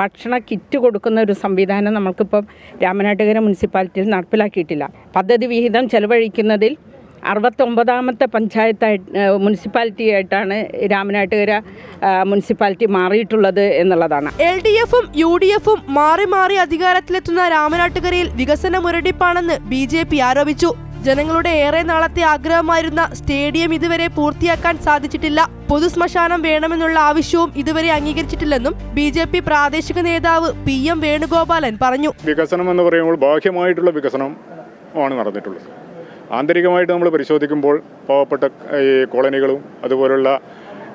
V: ഭക്ഷണ കിറ്റ് കൊടുക്കുന്ന ഒരു സംവിധാനം നമുക്കിപ്പം രാമനാട്ടുകര മുനിസിപ്പാലിറ്റിയിൽ നടപ്പിലാക്കിയിട്ടില്ല. പദ്ധതി വിഹിതം ചെലവഴിക്കുന്നതിൽ 69ാമത്തെ മുനിസിപ്പാലിറ്റി ആയിട്ടാണ് രാമനാട്ടുകര മുനിസിപ്പാലിറ്റി മാറിയിട്ടുള്ളത് എന്നുള്ളതാണ്.
T: LDF-ഉം UDF-ഉം മാറി മാറി അധികാരത്തിലെത്തുന്ന രാമനാട്ടുകരയിൽ വികസന മുരടിപ്പാണെന്ന് BJP ആരോപിച്ചു. ജനങ്ങളുടെ ഏറെ നാളത്തെ ആഗ്രഹമായിരുന്ന സ്റ്റേഡിയം ഇതുവരെ പൂർത്തിയാക്കാൻ സാധിച്ചിട്ടില്ല. പൊതുശ്മശാനം വേണമെന്നുള്ള ആവശ്യവും ഇതുവരെ അംഗീകരിച്ചിട്ടില്ലെന്നും BJP പ്രാദേശിക നേതാവ് PM വേണുഗോപാലൻ പറഞ്ഞു.
J: വികസനം എന്ന് പറയുമ്പോൾ ബാഹ്യമായിട്ടുള്ള വികസനം ആണ് നടന്നിട്ടുള്ളത്. ആന്തരികമായിട്ട് നമ്മൾ പരിശോധിക്കുമ്പോൾ പാവപ്പെട്ട ഈ കോളനികളും അതുപോലുള്ള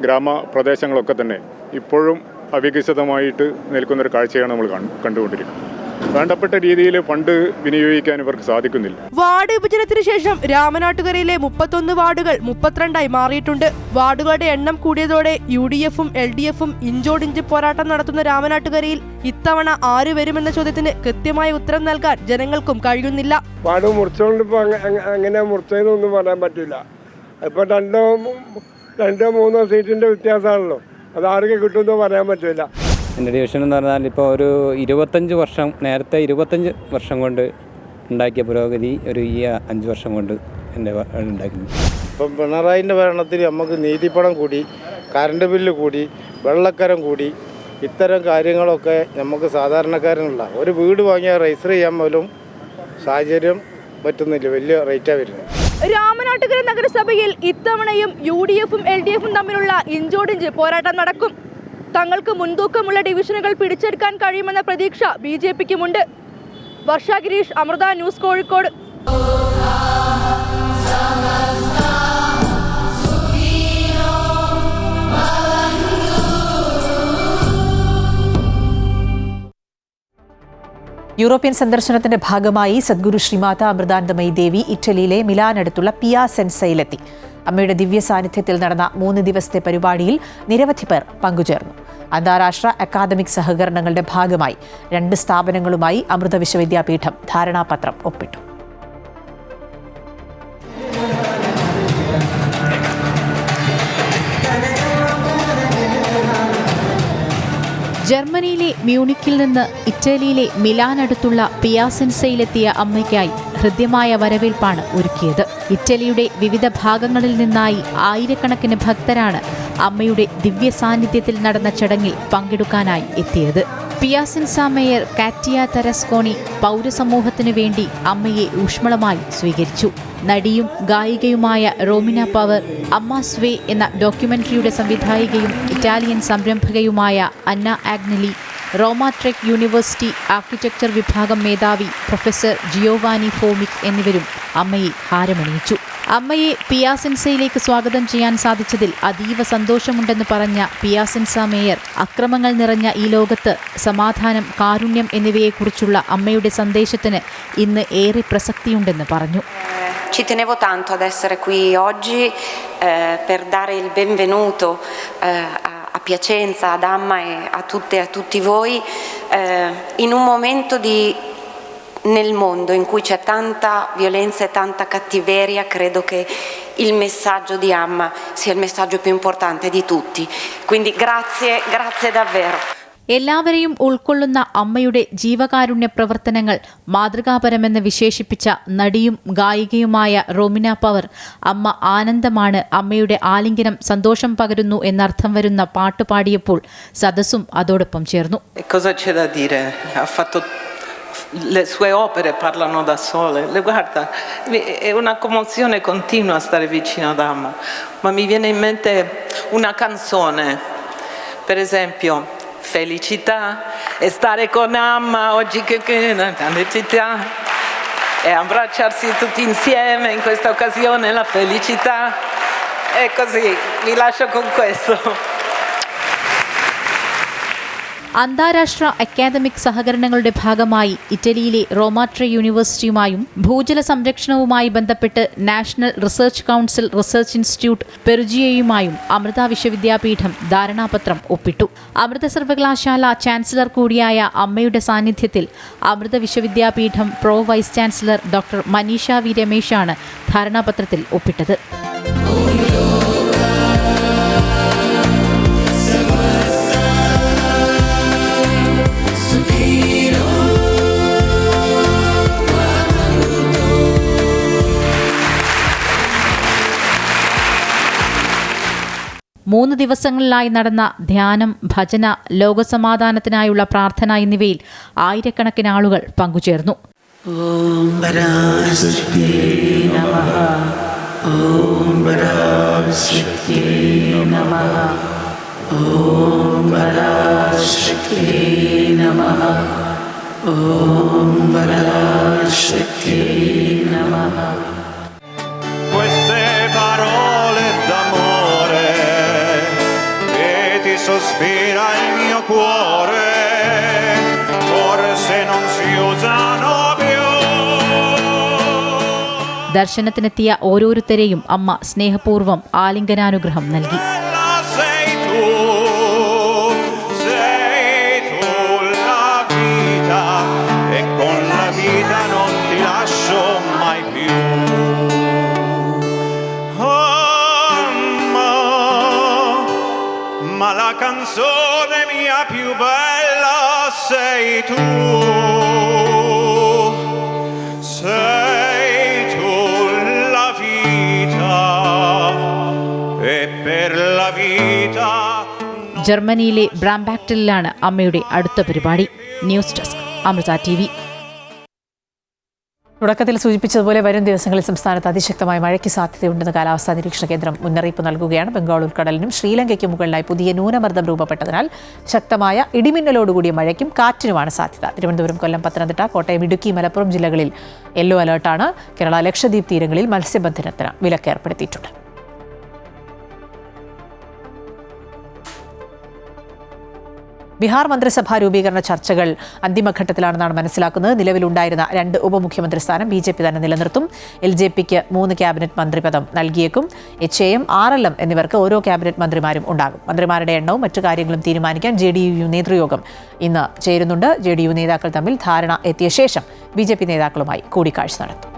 J: ഗ്രാമപ്രദേശങ്ങളൊക്കെ തന്നെ ഇപ്പോഴും അവികസിതമായിട്ട് നിൽക്കുന്നൊരു കാഴ്ചയാണ് നമ്മൾ കണ്ടുകൊണ്ടിരിക്കുന്നത്. വേണ്ടപ്പെട്ട രീതിയിൽ ഫണ്ട് വിനിയോഗിക്കാൻ ഇവർക്ക് സാധിക്കുന്നില്ല.
T: വാർഡ് വിഭജനത്തിന് ശേഷം രാമനാട്ടുകരയിലെ 31 വാർഡുകൾ 32ആയി മാറിയിട്ടുണ്ട്. വാർഡുകളുടെ എണ്ണം കൂടിയതോടെ UDF-ഉം LDF-ഉം ഇഞ്ചോടിഞ്ച് പോരാട്ടം നടത്തുന്ന രാമനാട്ടുകരയിൽ ഇത്തവണ ആര് വരുമെന്ന ചോദ്യത്തിന് കൃത്യമായ ഉത്തരം നൽകാൻ ജനങ്ങൾക്കും കഴിയുന്നില്ല.
W: വാർഡ് മുറിച്ചുകൊണ്ട് ഇപ്പോൾ അങ്ങനെ മുറിച്ചതെന്നൊന്നും പറയാൻ പറ്റില്ല. ഇപ്പോൾ 2-3 സീറ്റിൻ്റെ വ്യത്യാസമാണല്ലോ, അത് ആർക്ക് കിട്ടുമെന്ന് പറയാൻ പറ്റില്ല.
X: എൻ്റെ ഡിവിഷൻ എന്ന് പറഞ്ഞാൽ ഇപ്പോൾ ഒരു 25 വർഷം കൊണ്ട് ഉണ്ടാക്കിയ പുരോഗതി ഈ 5 വർഷം കൊണ്ട് എൻ്റെ ഉണ്ടാക്കി.
Y: ഇപ്പം പിണറായിൻ്റെ ഭരണത്തിൽ നമുക്ക് നീതിപ്പണം കൂടി, കറണ്ട് ബില്ല് കൂടി, വെള്ളക്കരം കൂടി, ഇത്തരം കാര്യങ്ങളൊക്കെ നമുക്ക് സാധാരണക്കാരനുള്ള ഒരു വീട് വാങ്ങിയാൽ രജിസ്റ്റർ ചെയ്യാൻ പോലും സാഹചര്യം പറ്റുന്നില്ല, വലിയ റേറ്റാണ് വരുന്നത്.
T: രാമനാട്ടുകര നഗരസഭയിൽ ഇത്തവണയും UDF-ഉം LDF-ഉം തമ്മിലുള്ള ഇഞ്ചോടിഞ്ച് പോരാട്ടം നടക്കും. തങ്ങൾക്ക് മുൻതൂക്കമുള്ള ഡിവിഷനുകൾ പിടിച്ചെടുക്കാൻ കഴിയുമെന്ന പ്രതീക്ഷ BJP-ക്കുമുണ്ട്. വർഷ ഗിരീഷ്, അമൃത ന്യൂസ്, കോഴിക്കോട്.
A: യൂറോപ്യൻ സന്ദർശനത്തിന്റെ ഭാഗമായി സദ്ഗുരു ശ്രീമാത അമൃതാനന്ദമയി ദേവി ഇറ്റലിയിലെ മിലാനടുത്തുള്ള പിയാസെൻസയിലെത്തി. അമ്മയുടെ ദിവ്യ സാന്നിധ്യത്തിൽ നടന്ന 3 ദിവസത്തെ പരിപാടിയിൽ നിരവധി പേർ പങ്കുചേർന്നു. അന്താരാഷ്ട്ര അക്കാദമിക് സഹകരണങ്ങളുടെ ഭാഗമായി 2 സ്ഥാപനങ്ങളുമായി അമൃത വിശ്വവിദ്യാപീഠം ധാരണാപത്രം ഒപ്പിട്ടു.
B: ജർമ്മനിയിലെ മ്യൂണിക്കിൽ നിന്ന് ഇറ്റലിയിലെ മിലാനടുത്തുള്ള പിയാസെൻസയിലെത്തിയ അമ്മയ്ക്കായി ഹൃദ്യമായ വരവേൽപ്പാണ് ഒരുക്കിയത്. ഇറ്റലിയുടെ വിവിധ ഭാഗങ്ങളിൽ നിന്നായി ആയിരക്കണക്കിന് ഭക്തരാണ് അമ്മയുടെ ദിവ്യ സാന്നിധ്യത്തിൽ നടന്ന ചടങ്ങിൽ പങ്കെടുക്കാനായി എത്തിയത്. പിയാസെൻസ മേയർ കാറ്റിയ തെരസ്കോണി പൗരസമൂഹത്തിനു വേണ്ടി അമ്മയെ ഊഷ്മളമായി സ്വീകരിച്ചു. നടിയും ഗായികയുമായ റോമിന പവർ, അമ്മ സ്വേ എന്ന ഡോക്യുമെന്ററിയുടെ സംവിധായികയും ഇറ്റാലിയൻ സംരംഭകയുമായ അന്ന ആഗ്നലി, റോമാട്രെക് യൂണിവേഴ്സിറ്റി ആർക്കിടെക്ചർ വിഭാഗം മേധാവി പ്രൊഫസർ ജിയോവാനി ഫോമിക് എന്നിവരും അമ്മയെ ഹാരമണിയിച്ചു. അമ്മയെ പിയാസെൻസയിലേക്ക് സ്വാഗതം ചെയ്യാൻ സാധിച്ചതിൽ അതീവ സന്തോഷമുണ്ടെന്ന് പറഞ്ഞ പിയാസെൻസ മേയർ അക്രമങ്ങൾ നിറഞ്ഞ ഈ ലോകത്ത് സമാധാനം, കാരുണ്യം എന്നിവയെക്കുറിച്ചുള്ള അമ്മയുടെ സന്ദേശത്തിന് ഇന്ന് ഏറെ പ്രസക്തിയുണ്ടെന്ന് പറഞ്ഞു.
C: Ci tenevo tanto ad essere qui oggi per dare il benvenuto a Piacenza, ad Amma e a tutte e a tutti voi in un momento nel mondo in cui c'è tanta violenza e tanta cattiveria. Credo che il messaggio di Amma sia il messaggio più importante di tutti. Quindi grazie davvero.
B: എല്ലാവരെയും ഉൾക്കൊള്ളുന്ന അമ്മയുടെ ജീവകാരുണ്യ പ്രവർത്തനങ്ങൾ മാതൃകാപരമെന്ന് വിശേഷിപ്പിച്ച നടിയും ഗായികയുമായ റോമിന power, അമ്മ ആനന്ദമാണ്, അമ്മയുടെ ആലിംഗനം സന്തോഷം പകരുന്നു എന്നർത്ഥം വരുന്ന പാട്ട് പാടിയപ്പോൾ സദസ്സും അതോടൊപ്പം ചേർന്നു.
D: Le sue opere parlano da sole. Guarda, è una commozione continua stare vicino ad Amma, ma mi viene in mente una canzone, per esempio Felicità e stare con Amma oggi che grande città e abbracciarsi tutti insieme in questa occasione, la felicità. E così vi lascio con questo.
B: അന്താരാഷ്ട്ര academic സഹകരണങ്ങളുടെ ഭാഗമായി ഇറ്റലിയിലെ Roma Tre യൂണിവേഴ്സിറ്റിയുമായും ഭൂജല സംരക്ഷണവുമായി ബന്ധപ്പെട്ട് national research council research institute പെറുജിയയുമായും അമൃത വിശ്വവിദ്യാപീഠം ധാരണാപത്രം ഒപ്പിട്ടു. അമൃത സർവകലാശാല ചാൻസലർ കൂടിയായ അമ്മയുടെ സാന്നിധ്യത്തിൽ Amrita Vishwavidyapeetham pro vice chancellor doctor Manisha V രമേശാണ് ധാരണാപത്രത്തിൽ ഒപ്പിട്ടത്. മൂന്ന് ദിവസങ്ങളിലായി നടന്ന ധ്യാനം, ഭജന, ലോകസമാധാനത്തിനായുള്ള പ്രാർത്ഥന എന്നിവയിൽ ആയിരക്കണക്കിന് ആളുകൾ പങ്കുചേർന്നു.
E: ഓം പരാശക്തി നമഃ, ഓം പരാശക്തി നമഃ, ഓം പരാശക്തി നമഃ, ഓം പരാശക്തി നമഃ.
G: Sospira il mio cuore, forse non si usano più.
B: ദർശനത്തിനെത്തിയ ഓരോരുത്തരെയും അമ്മ സ്നേഹപൂർവ്വം ആലിംഗനാനുഗ്രഹം നൽകി.
G: Sei tu la vita e con la vita non ti lascio mai più. Ma la canzone mia più bella sei tu la vita e per la vita.
B: ജർമ്മനിയിലെ ബ്രാംബാക്ടിലാണ് അമ്മയുടെ അടുത്ത പരിപാടി. News desk, Amrita TV.
A: തുടക്കത്തിൽ സൂചിപ്പിച്ചതുപോലെ വരും ദിവസങ്ങളിൽ സംസ്ഥാനത്ത് അതിശക്തമായ മഴയ്ക്ക് സാധ്യതയുണ്ടെന്ന് കാലാവസ്ഥാ നിരീക്ഷണ കേന്ദ്രം മുന്നറിയിപ്പ് നൽകുകയാണ്. ബംഗാൾ ഉൾക്കടലിനും ശ്രീലങ്കയ്ക്കും മുകളിലായി പുതിയ ന്യൂനമർദ്ദം രൂപപ്പെട്ടതിനാൽ ശക്തമായ ഇടിമിന്നലോടുകൂടിയ മഴയ്ക്കും കാറ്റിനുമാണ് സാധ്യത. തിരുവനന്തപുരം, കൊല്ലം, പത്തനംതിട്ട, കോട്ടയം, ഇടുക്കി, മലപ്പുറം ജില്ലകളിൽ യെല്ലോ അലർട്ടാണ്. കേരള, ലക്ഷദ്വീപ് തീരങ്ങളിൽ മത്സ്യബന്ധനത്തിന് വിലക്കേർപ്പെടുത്തിയിട്ടുണ്ട്. ബീഹാർ മന്ത്രിസഭാ രൂപീകരണ ചർച്ചകൾ അന്തിമഘട്ടത്തിലാണെന്നാണ് മനസ്സിലാക്കുന്നത്. നിലവിലുണ്ടായിരുന്ന 2 ഉപമുഖ്യമന്ത്രി സ്ഥാനം BJP തന്നെ നിലനിർത്തും. LJPക്ക് 3 ക്യാബിനറ്റ് മന്ത്രിപദം നൽകിയേക്കും. HAM, RLM എന്നിവർക്ക് ഓരോ ക്യാബിനറ്റ് മന്ത്രിമാരും ഉണ്ടാകും. മന്ത്രിമാരുടെ എണ്ണവും മറ്റു കാര്യങ്ങളും തീരുമാനിക്കാൻ JDU നേതൃയോഗം ഇന്ന് ചേരുന്നുണ്ട്. JDU നേതാക്കൾ തമ്മിൽ ധാരണ എത്തിയ ശേഷം BJP നേതാക്കളുമായി കൂടിക്കാഴ്ച നടത്തും.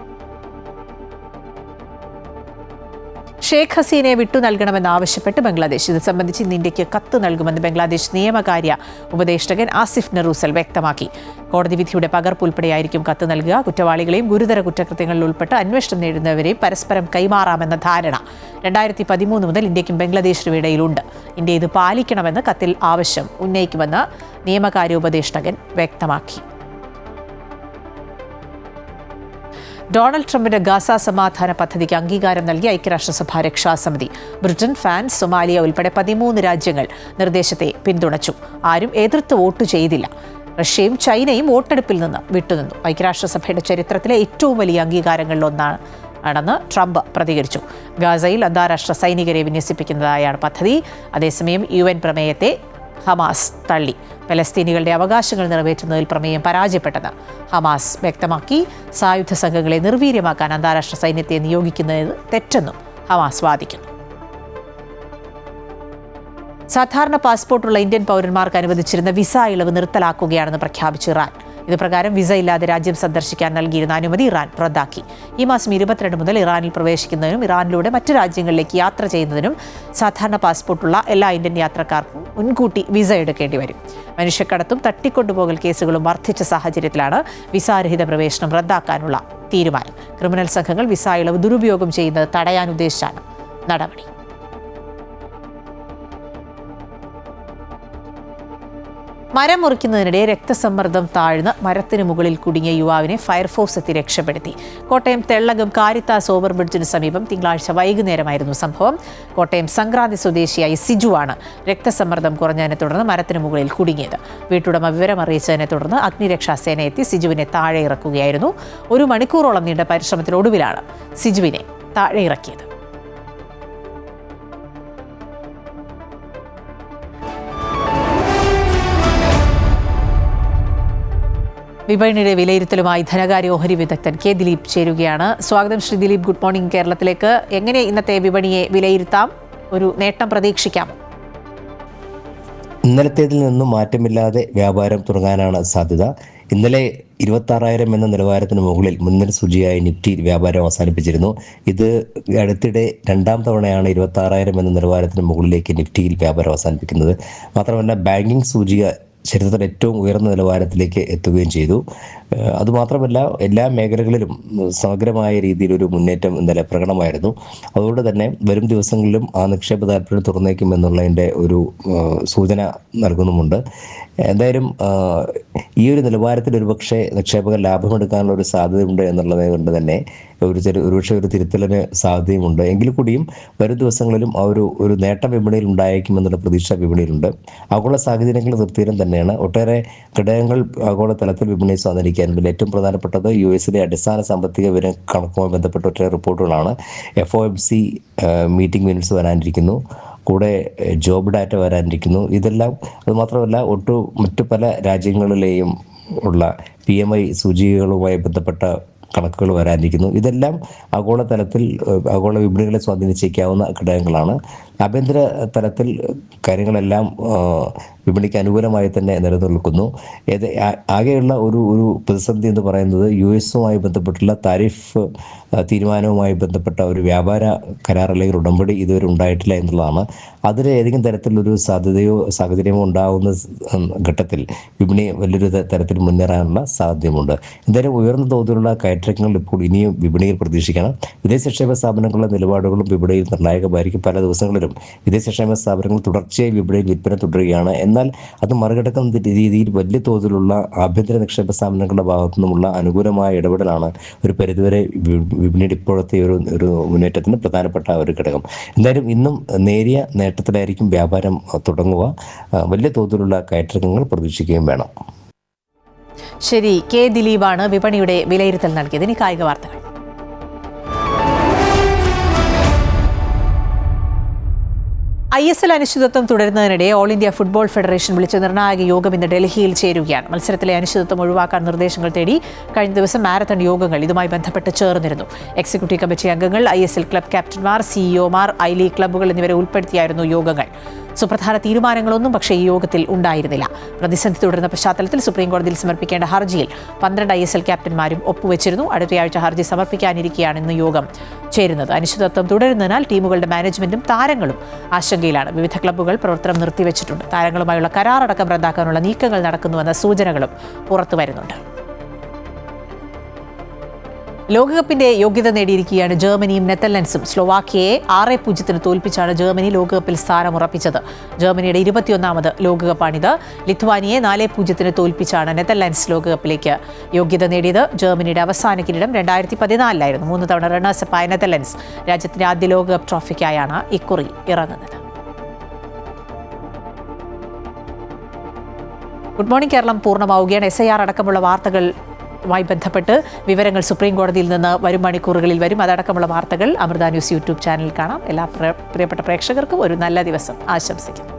A: ഷേഖ് ഹസീനയെ വിട്ടു നൽകണമെന്നാവശ്യപ്പെട്ട് ബംഗ്ലാദേശ്. ഇത് സംബന്ധിച്ച് ഇന്ന് ഇന്ത്യക്ക് കത്ത് നൽകുമെന്ന് ബംഗ്ലാദേശ് നിയമകാര്യ ഉപദേഷ്ടകൻ ആസിഫ് നറൂസൽ വ്യക്തമാക്കി. കോടതി വിധിയുടെ പകർപ്പ് ഉൾപ്പെടെയായിരിക്കും കത്ത് നൽകുക. കുറ്റവാളികളെയും ഗുരുതര കുറ്റകൃത്യങ്ങളിൽ ഉൾപ്പെട്ട് അന്വേഷണം നേടുന്നവരെയും പരസ്പരം കൈമാറാമെന്ന ധാരണ 2013 മുതൽ ഇന്ത്യക്കും ബംഗ്ലാദേശിനും ഇടയിലുണ്ട്. ഇന്ത്യ ഇത് പാലിക്കണമെന്ന് കത്തിൽ ആവശ്യം ഉന്നയിക്കുമെന്ന് നിയമകാര്യ ഉപദേഷ്ടകൻ വ്യക്തമാക്കി. ഡൊണാൾഡ് ട്രംപിന്റെ ഗാസ സമാധാന പദ്ധതിക്ക് അംഗീകാരം നൽകി ഐക്യരാഷ്ട്രസഭ രക്ഷാസമിതി. ബ്രിട്ടൻ, ഫ്രാൻസ്, സൊമാലിയ ഉൾപ്പെടെ 13 രാജ്യങ്ങൾ നിർദ്ദേശത്തെ പിന്തുണച്ചു. ആരും എതിർത്ത് വോട്ട് ചെയ്തില്ല. റഷ്യയും ചൈനയും വോട്ടെടുപ്പിൽ നിന്ന് വിട്ടുനിന്നു. ഐക്യരാഷ്ട്രസഭയുടെ ചരിത്രത്തിലെ ഏറ്റവും വലിയ അംഗീകാരങ്ങളിലൊന്നാണെന്ന് ട്രംപ് പ്രതികരിച്ചു. ഗാസയിൽ അന്താരാഷ്ട്ര സൈനികരെ വിന്യസിപ്പിക്കുന്നതായാണ് പദ്ധതി. അതേസമയം UN പ്രമേയത്തെ ഹമാസ് തള്ളി. പലസ്തീനികളുടെ അവകാശങ്ങൾ നിറവേറ്റുന്നതിൽ പ്രമേയം പരാജയപ്പെട്ടെന്ന് ഹമാസ് വ്യക്തമാക്കി. സായുധ സംഘങ്ങളെ നിർവീര്യമാക്കാൻ അന്താരാഷ്ട്ര സൈന്യത്തെ നിയോഗിക്കുന്നത് തെറ്റെന്നും ഹമാസ് വാദിക്കുന്നു. സാധാരണ പാസ്പോർട്ടുള്ള ഇന്ത്യൻ പൗരന്മാർക്ക് അനുവദിച്ചിരുന്ന വിസ ഇളവ് നിർത്തലാക്കുകയാണെന്ന് പ്രഖ്യാപിച്ചു ഇറാൻ. ഇത് പ്രകാരം വിസ ഇല്ലാതെ രാജ്യം സന്ദർശിക്കാൻ നൽകിയിരുന്ന അനുമതി ഇറാൻ റദ്ദാക്കി. ഈ മാസം 22 മുതൽ ഇറാനിൽ പ്രവേശിക്കുന്നതിനും ഇറാനിലൂടെ മറ്റ് രാജ്യങ്ങളിലേക്ക് യാത്ര ചെയ്യുന്നതിനും സാധാരണ പാസ്പോർട്ടുള്ള എല്ലാ ഇന്ത്യൻ യാത്രക്കാർക്കും മുൻകൂട്ടി വിസ എടുക്കേണ്ടി വരും. മനുഷ്യക്കടത്തും തട്ടിക്കൊണ്ടുപോകൽ കേസുകളും വർദ്ധിച്ച സാഹചര്യത്തിലാണ് വിസാരഹിത പ്രവേശനം റദ്ദാക്കാനുള്ള തീരുമാനം. ക്രിമിനൽ സംഘങ്ങൾ വിസ ഇളവ് ദുരുപയോഗം ചെയ്യുന്നത് തടയാൻ ഉദ്ദേശിച്ചാണ് നടപടി. മരം മുറിക്കുന്നതിനിടെ രക്തസമ്മർദ്ദം താഴ്ന്ന് മരത്തിന് മുകളിൽ കുടുങ്ങിയ യുവാവിനെ ഫയർഫോഴ്സ് എത്തി രക്ഷപ്പെടുത്തി. കോട്ടയം തെള്ളകം കാരിത്താസ് ഓവർബ്രിഡ്ജിന് സമീപം തിങ്കളാഴ്ച വൈകുന്നേരമായിരുന്നു സംഭവം. കോട്ടയം സംക്രാന്തി സ്വദേശിയായി സിജുവാണ് രക്തസമ്മർദ്ദം കുറഞ്ഞതിനെ തുടർന്ന് മരത്തിന് മുകളിൽ കുടുങ്ങിയത്. വീട്ടുടമ വിവരമറിയിച്ചതിനെ തുടർന്ന് അഗ്നിരക്ഷാസേന എത്തി സിജുവിനെ താഴെ ഇറക്കുകയായിരുന്നു. 1 മണിക്കൂറോളം നീണ്ട പരിശ്രമത്തിനൊടുവിലാണ് സിജുവിനെ താഴെ ഇറക്കിയത്. വിപണിയുടെ വിലയിരുത്തലുമായി ധനകാര്യ ഓഹരി വിദഗ്ധൻ കെ ദിലീപ് ചേരുകയാണ്. സ്വാഗതം ശ്രീ ദിലീപ്. Good morning. കേരളത്തിലേക്ക് എങ്ങനെ ഇന്നത്തെ വിപണിയെ വിലയിരുത്താം? ഒരു നേട്ടം പ്രതീക്ഷിക്കാം?
F: ഇന്നലത്തേതിൽ നിന്നും മാറ്റമില്ലാതെ വ്യാപാരം തുടങ്ങാനാണ് സാധ്യത. ഇന്നലെ 26,000 എന്ന നിലവാരത്തിന് മുകളിൽ മുൻനിര സൂചിയായി നിഫ്റ്റി വ്യാപാരം അവസാനിപ്പിച്ചിരുന്നു. ഇത് അടുത്തിടെ 2ാം തവണയാണ് 26,000 എന്ന നിലവാരത്തിന് മുകളിലേക്ക് നിഫ്റ്റിയിൽ വ്യാപാരം അവസാനിപ്പിക്കുന്നത്. മാത്രമല്ല ബാങ്കിങ് സൂചിക ചരിത്രത്തിൽ ഏറ്റവും ഉയർന്ന നിലവാരത്തിലേക്ക് എത്തുകയും ചെയ്തു. അതുമാത്രമല്ല എല്ലാ മേഖലകളിലും സമഗ്രമായ രീതിയിലൊരു മുന്നേറ്റം ഇന്നലെ പ്രകടമായിരുന്നു. അതുകൊണ്ട് തന്നെ വരും ദിവസങ്ങളിലും ആ നിക്ഷേപ താല്പര്യം തുറന്നേക്കുമെന്നുള്ളതിൻ്റെ ഒരു സൂചന നൽകുന്നുമുണ്ട്. എന്തായാലും ഈ ഒരു നിലവാരത്തിൽ ഒരുപക്ഷെ നിക്ഷേപകർ ലാഭമെടുക്കാനുള്ള ഒരു സാധ്യതയുണ്ട് എന്നുള്ളത് കൊണ്ട് തന്നെ ഒരുപക്ഷെ ഒരു തിരുത്തലിന് സാധ്യതയുമുണ്ട്. എങ്കിൽ കൂടിയും വരും ദിവസങ്ങളിലും ആ ഒരു നേട്ടം വിപണിയിൽ ഉണ്ടായേക്കുമെന്നുള്ള പ്രതീക്ഷ വിപണിയിലുണ്ട്. ആഗോള സാഹചര്യങ്ങൾ തൃപ്തികരം തന്നെയാണ്. ഒട്ടേറെ ഘടകങ്ങൾ ആഗോള തലത്തിൽ വിപണിയെ സ്വാധീനിക്കാനുണ്ട്. ഏറ്റവും പ്രധാനപ്പെട്ടത് US അടിസ്ഥാന സാമ്പത്തിക വിവര കണക്കുമായി ബന്ധപ്പെട്ട ഒട്ടേറെ റിപ്പോർട്ടുകളാണ്. FOMC മീറ്റിംഗ് മിനിറ്റ്സ് വരാനിരിക്കുന്നു. കൂടെ ജോബ് ഡാറ്റ വരാനിരിക്കുന്നു. ഇതെല്ലാം അതുമാത്രമല്ല മറ്റു പല രാജ്യങ്ങളിലെയും ഉള്ള PMI സൂചികകളുമായി ബന്ധപ്പെട്ട കണക്കുകൾ വരാനിരിക്കുന്നു. ഇതെല്ലാം ആഗോള തലത്തിൽ ആഗോള വിപണികളെ സ്വാധീനിച്ചേക്കാവുന്ന ഘടകങ്ങളാണ്. ആഭ്യന്തര തലത്തിൽ കാര്യങ്ങളെല്ലാം വിപണിക്ക് അനുകൂലമായി തന്നെ നിലനിൽക്കുന്നു. ആകെയുള്ള ഒരു പ്രതിസന്ധി എന്ന് പറയുന്നത് US ബന്ധപ്പെട്ടുള്ള താരിഫ് തീരുമാനവുമായി ബന്ധപ്പെട്ട ഒരു വ്യാപാര കരാർ അല്ലെങ്കിൽ ഉടമ്പടി ഇതുവരെ ഉണ്ടായിട്ടില്ല എന്നുള്ളതാണ്. അതിന് ഏതെങ്കിലും തരത്തിലൊരു സാധ്യതയോ സാഹചര്യമോ ഉണ്ടാകുന്ന ഘട്ടത്തിൽ വിപണി വലിയൊരു തരത്തിൽ മുന്നേറാനുള്ള സാധ്യതയുമുണ്ട്. എന്തായാലും ഉയർന്ന തോതിലുള്ള കയറ്റങ്ങൾ ഇപ്പോൾ ഇനിയും വിപണിയിൽ പ്രതീക്ഷിക്കണം. വിദേശ നിക്ഷേപ സ്ഥാപനങ്ങളുടെ നിലപാടുകളും വിപണിയിൽ നിർണായകമായിരിക്കും. പല ദിവസങ്ങളിൽ തുടരും. വിദേശക്ഷേമ സ്ഥാപനങ്ങൾ തുടർച്ചയായി വിപണിയിൽ വിൽപ്പന തുടരുകയാണ്. എന്നാൽ അത് മറികടക്കുന്ന രീതിയിൽ വലിയ തോതിലുള്ള ആഭ്യന്തര നിക്ഷേപ സ്ഥാപനങ്ങളുടെ ഭാഗത്തു നിന്നുമുള്ള അനുകൂലമായ ഇടപെടലാണ് ഒരു പരിധിവരെ വിപണിയുടെ ഇപ്പോഴത്തെ ഒരു മുന്നേറ്റത്തിന് പ്രധാനപ്പെട്ട ഒരു ഘടകം. എന്തായാലും ഇന്നും നേരിയ നേട്ടത്തിലായിരിക്കും വ്യാപാരം തുടങ്ങുക. വലിയ തോതിലുള്ള കയറ്റിറക്കങ്ങൾ പ്രതീക്ഷിക്കുകയും വേണം.
A: ശരി, കെ ദിലീപാണ് വിപണിയുടെ വിലയിരുത്തൽ നൽകിയത്. ഇനി കായിക വാർത്തകൾ. ISL അനിശ്ചിതത്വം തുടരുന്നതിനിടെ ഓൾ ഇന്ത്യ ഫുട്ബോൾ ഫെഡറേഷൻ വിളിച്ച നിർണായക യോഗം ഇന്ന് ഡൽഹിയിൽ ചേരുകയാണ്. മത്സരത്തിലെ അനിശ്ചിതത്വം ഒഴിവാക്കാൻ നിർദ്ദേശങ്ങൾ തേടി കഴിഞ്ഞ ദിവസം മാരത്തൺ യോഗങ്ങൾ ഇതുമായി ബന്ധപ്പെട്ട് ചേർന്നിരുന്നു. എക്സിക്യൂട്ടീവ് കമ്മിറ്റി അംഗങ്ങൾ, ISL ക്ലബ് ക്യാപ്റ്റന്മാർ, സിഇഒമാർ, ഐ ലീഗ് ക്ലബ്ബുകൾ എന്നിവരെ ഉൾപ്പെടുത്തിയായിരുന്നു യോഗങ്ങൾ. സുപ്രധാന തീരുമാനങ്ങളൊന്നും പക്ഷേ ഈ യോഗത്തിൽ ഉണ്ടായിരുന്നില്ല. പ്രതിസന്ധി തുടരുന്ന പശ്ചാത്തലത്തിൽ സുപ്രീംകോടതിയിൽ സമർപ്പിക്കേണ്ട ഹർജിയിൽ 12 ISL ക്യാപ്റ്റന്മാരും ഒപ്പുവെച്ചിരുന്നു. അടുത്തയാഴ്ച ഹർജി സമർപ്പിക്കാനിരിക്കെയാണ് ഇന്ന് യോഗം ചേരുന്നത്. അനിശ്ചിതത്വം തുടരുന്നതിനാൽ ടീമുകളുടെ മാനേജ്മെന്റും താരങ്ങളും ആശങ്കയിലാണ്. വിവിധ ക്ലബ്ബുകൾ പ്രവർത്തനം നിർത്തിവെച്ചിട്ടുണ്ട്. താരങ്ങളുമായുള്ള കരാറടക്കം റദ്ദാക്കാനുള്ള നീക്കങ്ങൾ നടക്കുന്നുവെന്ന സൂചനകളും പുറത്തുവരുന്നുണ്ട്. ലോകകപ്പിന്റെ യോഗ്യത നേടിയിരിക്കുകയാണ് ജർമ്മനിയും നെതർലൻഡ്സും. സ്ലോവാക്യയെ 6-0 തോൽപ്പിച്ചാണ് ജർമ്മനി ലോകകപ്പിൽ സ്ഥാനമുറപ്പിച്ചത്. ജർമ്മനിയുടെ 21ാമത് ലോകകപ്പാണിത്. ലിത്വാനിയെ 4-0 തോൽപ്പിച്ചാണ് നെതർലൻഡ്സ് ലോകകപ്പിലേക്ക് യോഗ്യത നേടിയത്. ജർമ്മനിയുടെ അവസാന കിരീടം 2014 3 തവണ റണ്ണേഴ്സപ്പായ നെതർലൻഡ്സ് രാജ്യത്തിന്റെ ആദ്യ ലോകകപ്പ് ട്രോഫിക്കായാണ് ഇക്കുറി ഇറങ്ങുന്നത്. ഗുഡ് മോർണിംഗ് കേരളം പൂർണ്ണമാവുകയാണ്. SIR അടക്കമുള്ള വാർത്തകളുമായി ബന്ധപ്പെട്ട് വിവരങ്ങൾ സുപ്രീം കോടതിയിൽ നിന്ന് വരും മണിക്കൂറുകളിൽ വരും. അതടക്കമുള്ള വാർത്തകൾ അമൃത ന്യൂസ് യൂട്യൂബ് ചാനലിൽ കാണാം. എല്ലാ പ്രിയപ്പെട്ട പ്രേക്ഷകർക്കും ഒരു നല്ല ദിവസം ആശംസിക്കുന്നു.